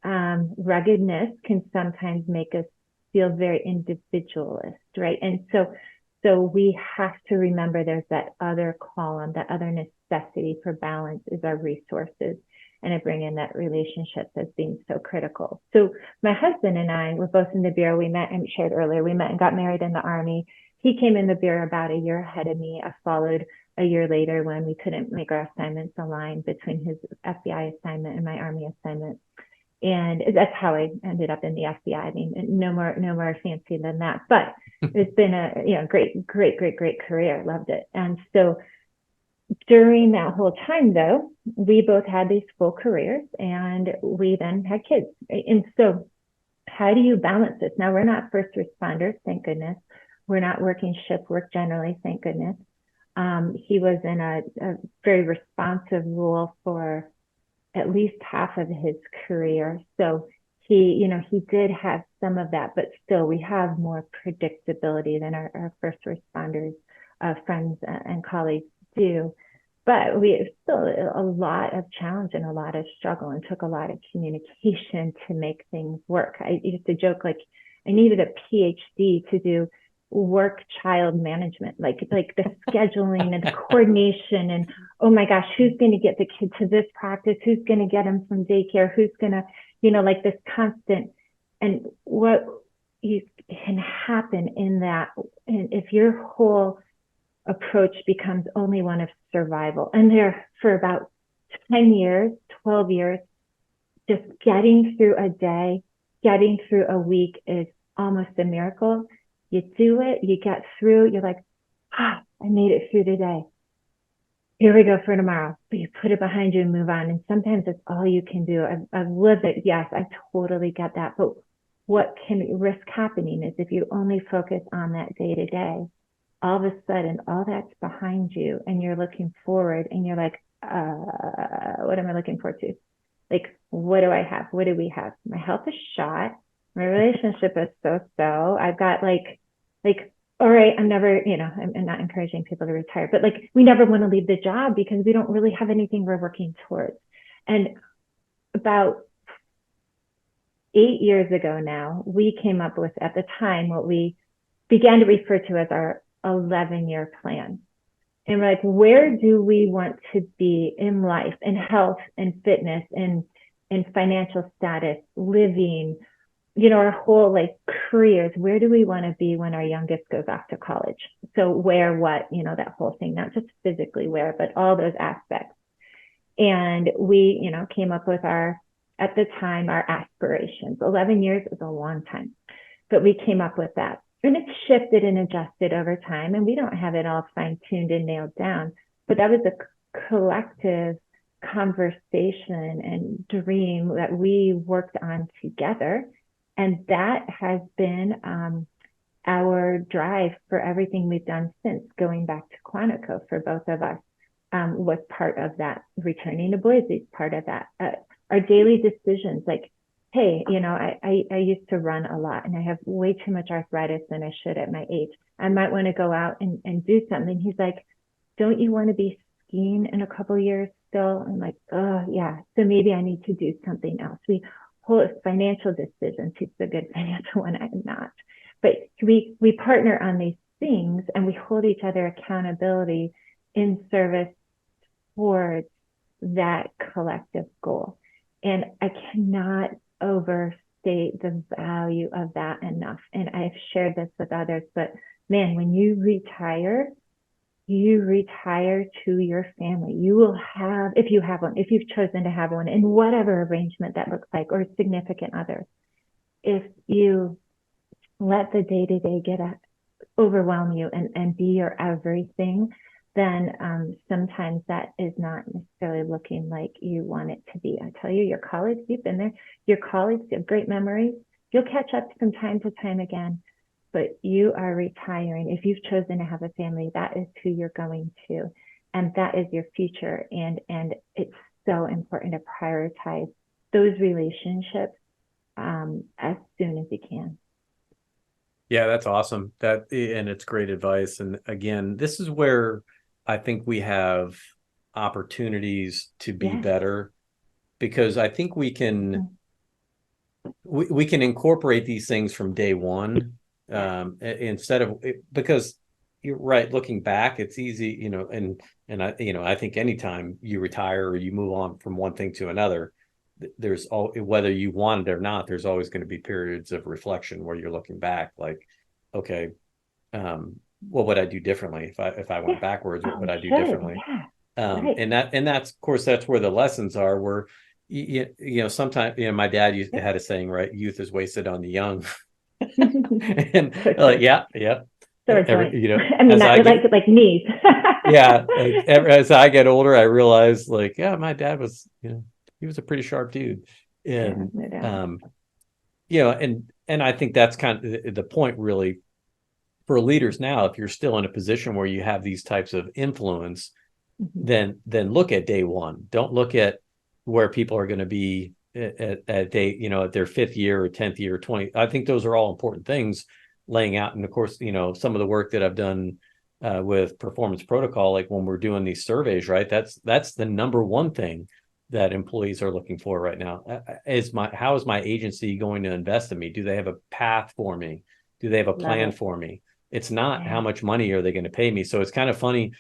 Ruggedness can sometimes make us feel very individualist, right? And so we have to remember there's that other column, that other necessity for balance is our resources. And I bring in that relationship as being so critical. So my husband and I were both in the Bureau. We met, and shared earlier, we met and got married in the Army. He came in the Bureau about a year ahead of me. I followed a year later when we couldn't make our assignments align between his FBI assignment and my Army assignment. And that's how I ended up in the FBI. I mean, no more fancy than that. But it's been a great career. Loved it. And so during that whole time, though, we both had these full careers, and we then had kids. Right? And so how do you balance this? Now, we're not first responders, thank goodness. We're not working shift work generally, thank goodness. He was in a very responsive role for at least half of his career. So he did have some of that, but still we have more predictability than our first responders, friends and colleagues do. But we still a lot of challenge and a lot of struggle, and took a lot of communication to make things work. I used to joke, like, I needed a PhD to do work child management, like the scheduling and the coordination, and oh my gosh, who's going to get the kid to this practice, who's going to get him from daycare, who's going to, like this constant. And what can happen in that, and if your whole approach becomes only one of survival, and there for about 10 years, 12 years, just getting through a day, getting through a week is almost a miracle. You do it, you get through, you're like, I made it through today. Here we go for tomorrow. But you put it behind you and move on. And sometimes that's all you can do. I've lived it. Yes, I totally get that. But what can risk happening is if you only focus on that day to day, all of a sudden, all that's behind you, and you're looking forward, and you're like, what am I looking forward to? Like, what do I have? What do we have? My health is shot. My relationship is so-so. I've got like, all right, I'm never, I'm not encouraging people to retire, but like, we never want to leave the job because we don't really have anything we're working towards. And about 8 years ago now, we came up with, at the time, what we began to refer to as our 11-year plan. And we're like, where do we want to be in life, in health and fitness, and in financial status, living, our whole like careers? Where do we want to be when our youngest goes off to college? So where, what, that whole thing, not just physically where, but all those aspects. And we, came up with at the time, our aspirations. 11 years is a long time, but we came up with that. And it's shifted and adjusted over time, and we don't have it all fine-tuned and nailed down. But that was a collective conversation and dream that we worked on together. And that has been our drive for everything we've done since, going back to Quantico for both of us, was part of that. Returning to Boise is part of that. Our daily decisions, like, hey, I used to run a lot and I have way too much arthritis than I should at my age. I might want to go out and do something. He's like, don't you want to be skiing in a couple of years still? I'm like, oh yeah. So maybe I need to do something else. We hold financial decisions. He's a good financial one. I'm not. But we partner on these things and we hold each other accountability in service towards that collective goal. And I cannot overstate the value of that enough. And I've shared this with others, but man, when you retire to your family. You will have, if you have one, if you've chosen to have one, in whatever arrangement that looks like, or significant others. If you let the day-to-day overwhelm you and be your everything, then sometimes that is not necessarily looking like you want it to be. I tell you, your colleagues, you've been there, your colleagues have great memories. You'll catch up from time to time again, but you are retiring. If you've chosen to have a family, that is who you're going to, and that is your future. And it's so important to prioritize those relationships as soon as you can. Yeah, that's awesome. And it's great advice. And again, this is where I think we have opportunities to be better, because I think we can incorporate these things from day one, instead of, because you're right, looking back, it's easy, and I think anytime you retire or you move on from one thing to another, there's whether you want it or not, there's always going to be periods of reflection where you're looking back like, okay, what would I do differently if I went backwards? What would I do differently? Right. And that's of course that's where the lessons are. Where sometimes my dad had a saying, right? Youth is wasted on the young. And yeah. I mean, like knees. Yeah, as I get older, I realize my dad was, he was a pretty sharp dude, and and I think that's kind of the point, really, for leaders now. If you're still in a position where you have these types of influence, then look at day one. Don't look at where people are going to be at day, at their 5th year or 10th year or 20. I think those are all important things laying out. And of course, some of the work that I've done with performance protocol, like when we're doing these surveys, right? That's the number one thing that employees are looking for right now. How is my agency going to invest in me? Do they have a path for me? Do they have a plan for me? It's not how much money are they going to pay me. So it's kind of funny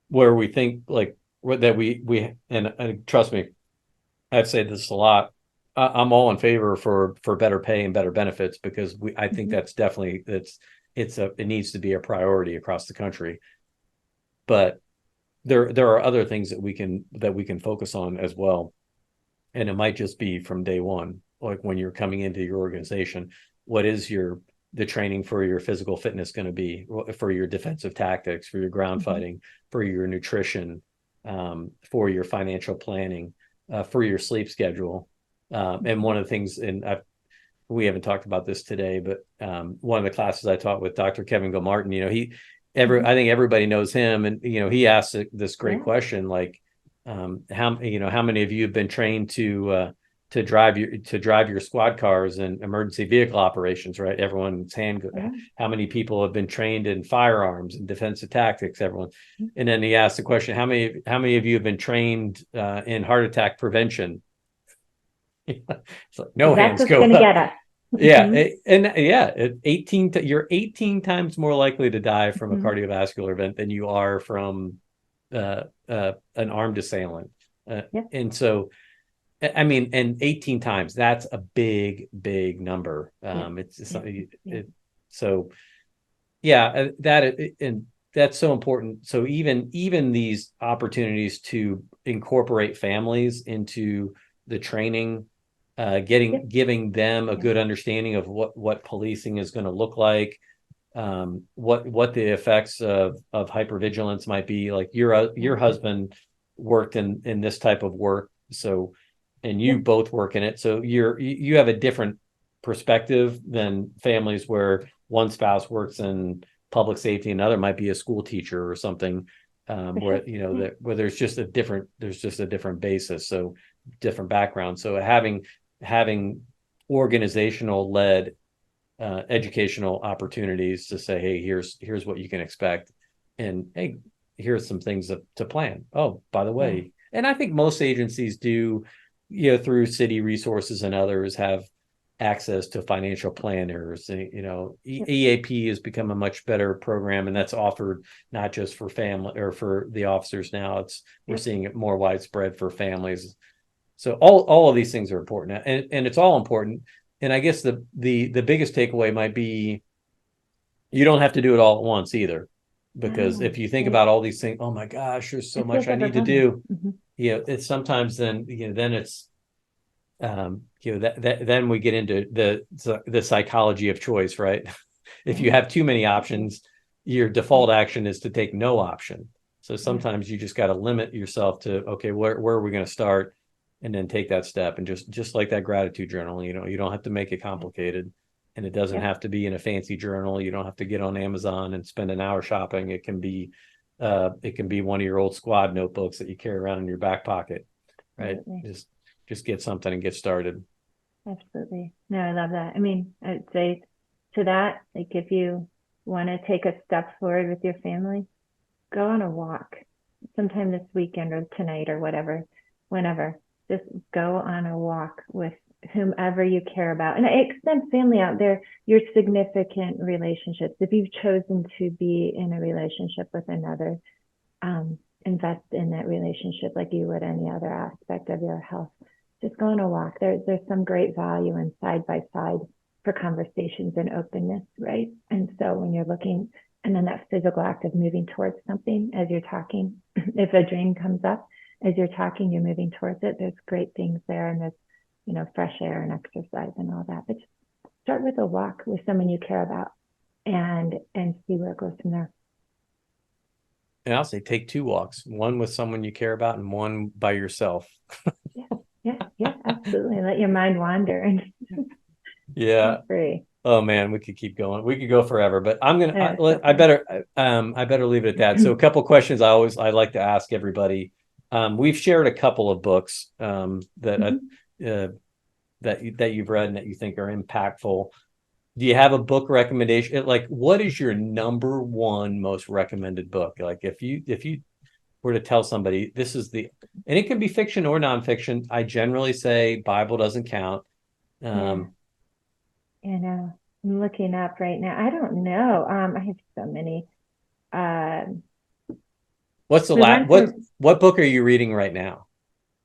where we think that we and trust me, I've said this a lot. I'm all in favor for better pay and better benefits, because I think that's definitely, it needs to be a priority across the country. But there are other things that we can focus on as well. And it might just be from day one, like when you're coming into your organization, what is the training for your physical fitness going to be, for your defensive tactics, for your ground fighting, for your nutrition, for your financial planning, for your sleep schedule. And one of the things, we haven't talked about this today, but one of the classes I taught with Dr. Kevin Gilmartin, I think everybody knows him, and he asked this great question, like, how many of you have been trained to to drive your squad cars and emergency vehicle operations, right? Everyone's how many people have been trained in firearms and defensive tactics? Everyone. And then he asked the question, how many of you have been trained in heart attack prevention? It's like no hands go up. Get us. Yeah. And yeah, 18, you're 18 times more likely to die from a cardiovascular event than you are from an armed assailant. And so, I mean, and 18 times, that's a big number. So yeah, and that's so important. So even these opportunities to incorporate families into the training, giving them a good understanding of what policing is going to look like, what the effects of hypervigilance might be. Like your husband worked in this type of work, so, and you both work in it, so you have a different perspective than families where one spouse works in public safety, another might be a school teacher or something, where where there's just a different basis, so different background. So having organizational led educational opportunities to say, hey, here's what you can expect, and hey, here's some things to plan. Oh, by the way, and I think most agencies do, through city resources and others, have access to financial planners. EAP has become a much better program, and that's offered not just for family or for the officers now. We're seeing it more widespread for families. So all of these things are important, and it's all important. And I guess the biggest takeaway might be, you don't have to do it all at once either, because if you think about all these things, oh my gosh, there's so much I need to do. It's sometimes then it's then we get into the psychology of choice, right? If you have too many options, your default action is to take no option. So sometimes you just got to limit yourself to, okay, where are we going to start? And then take that step, and just like that gratitude journal, you don't have to make it complicated, and it doesn't have to be in a fancy journal. You don't have to get on Amazon and spend an hour shopping. It can be one of your old squad notebooks that you carry around in your back pocket, right? Absolutely. Just get something and get started. Absolutely. No, I love that. I mean, I'd say to that, like, if you want to take a step forward with your family, go on a walk sometime this weekend or tonight or whenever. Just go on a walk with whomever you care about. And I extend family out there, your significant relationships. If you've chosen to be in a relationship with another, invest in that relationship like you would any other aspect of your health. Just go on a walk. There's some great value in side by side for conversations and openness, right? And so when you're looking, and then that physical act of moving towards something as you're talking, if a dream comes up, as you're talking, you're moving towards it. There's great things there, and there's, fresh air and exercise and all that. But just start with a walk with someone you care about, and see where it goes from there. And I'll say take 2 walks, one with someone you care about and one by yourself. Yeah, absolutely. Let your mind wander and free. Oh man, we could keep going. We could go forever, but I better leave it at that. So a couple of questions I like to ask everybody. We've shared a couple of books that you've read and that you think are impactful. Do you have a book recommendation? Like, what is your number one most recommended book? Like, if you were to tell somebody and it can be fiction or nonfiction. I generally say Bible doesn't count. I'm looking up right now. I don't know. I have so many. What's the what book are you reading right now?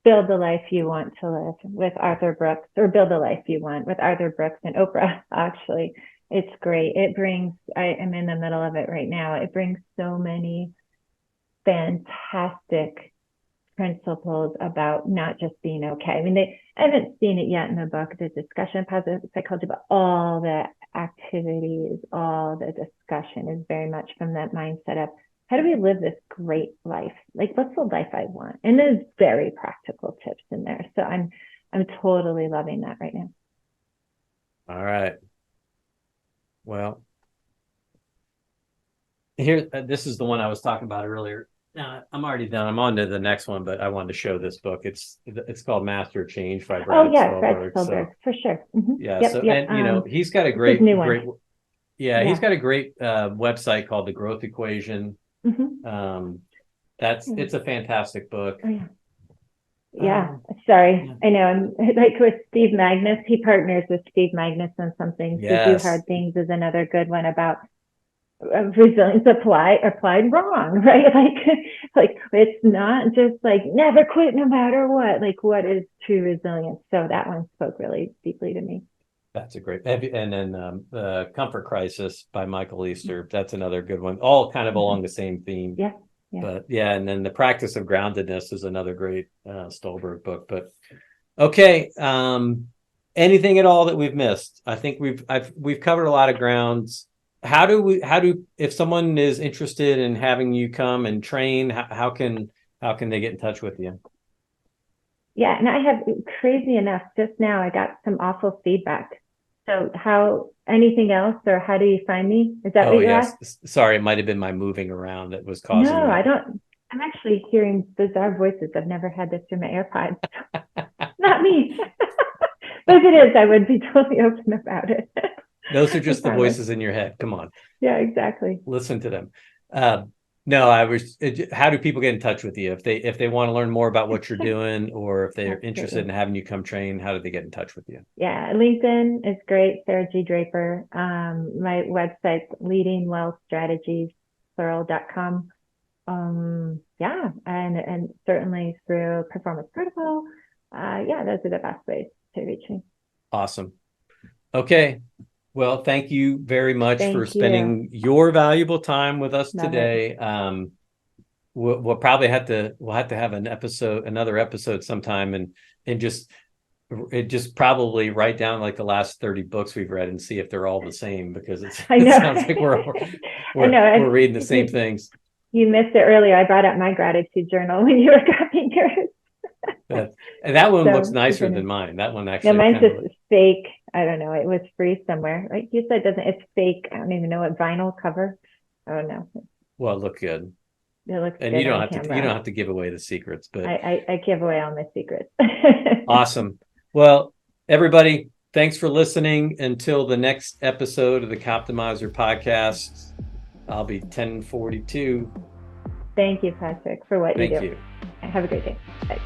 Build the Life You Want to Live with Arthur Brooks, or Build the Life You Want with Arthur Brooks and Oprah. Actually, it's great. I'm in the middle of it right now. It brings so many fantastic principles about not just being okay. I mean, I haven't seen it yet in the book, the discussion of positive psychology, but all the activities, all the discussion is very much from that mindset of, how do we live this great life? Like, what's the life I want? And there's very practical tips in there. So I'm totally loving that right now. All right. Well, here, this is the one I was talking about earlier. I'm already done. I'm on to the next one, but I wanted to show this book. It's called Master Change by Brad Stulberg. For sure. Yeah. So, and he's got a great, yeah, he's got a great website called The Growth Equation. It's a fantastic book. Oh, yeah. Sorry. I know. I'm like with Steve Magnus. He partners with Steve Magnus on some things. Yes. To Do Hard Things is another good one about resilience applied wrong, right? Like it's not just like never quit no matter what. Like what is true resilience? So that one spoke really deeply to me. That's a great, and then the Comfort Crisis by Michael Easter. That's another good one. All kind of along the same theme. Yeah. But yeah, and then The Practice of Groundedness is another great Stulberg book. But okay, anything at all that we've missed? I think we've covered a lot of grounds. How do if someone is interested in having you come and train, how can they get in touch with you? Yeah, and I have, crazy enough, just now I got some awful feedback. So anything else, or how do you find me? Is that what you asked? Sorry, it might have been my moving around that was causing No, that. I don't. I'm actually hearing bizarre voices. I've never had this through my AirPods. Not me. But if it is, I would be totally open about it. Those are just the voices in your head. Come on. Yeah, exactly. Listen to them. No, how do people get in touch with you if they want to learn more about what you're doing, or if they're interested in having you come train? How do they get in touch with you? Yeah, LinkedIn is great. Sarah G. Draper. My website's leadingwealthstrategies.com. Yeah, and certainly through Performance Protocol. Yeah, those are the best ways to reach me. Awesome. Okay. Well, thank you very much for spending your valuable time with us today. We'll probably have to have another episode sometime, and just probably write down like the last 30 books we've read and see if they're all the same, because it sounds like we're reading the same things. You missed it earlier. I brought up my gratitude journal when you were copying yours. And that one looks nicer than mine. That one actually. No, mine's just fake. I don't know. It was free somewhere. Like you said, it's fake. I don't even know what vinyl cover. I don't know. Well, it looked good. It looks and good. You don't have to give away the secrets, but I give away all my secrets. Awesome. Well, everybody, thanks for listening. Until the next episode of the Coptimizer Podcast, I'll be 1042. Thank you, Patrick, for what you do. Thank you. Have a great day. Bye.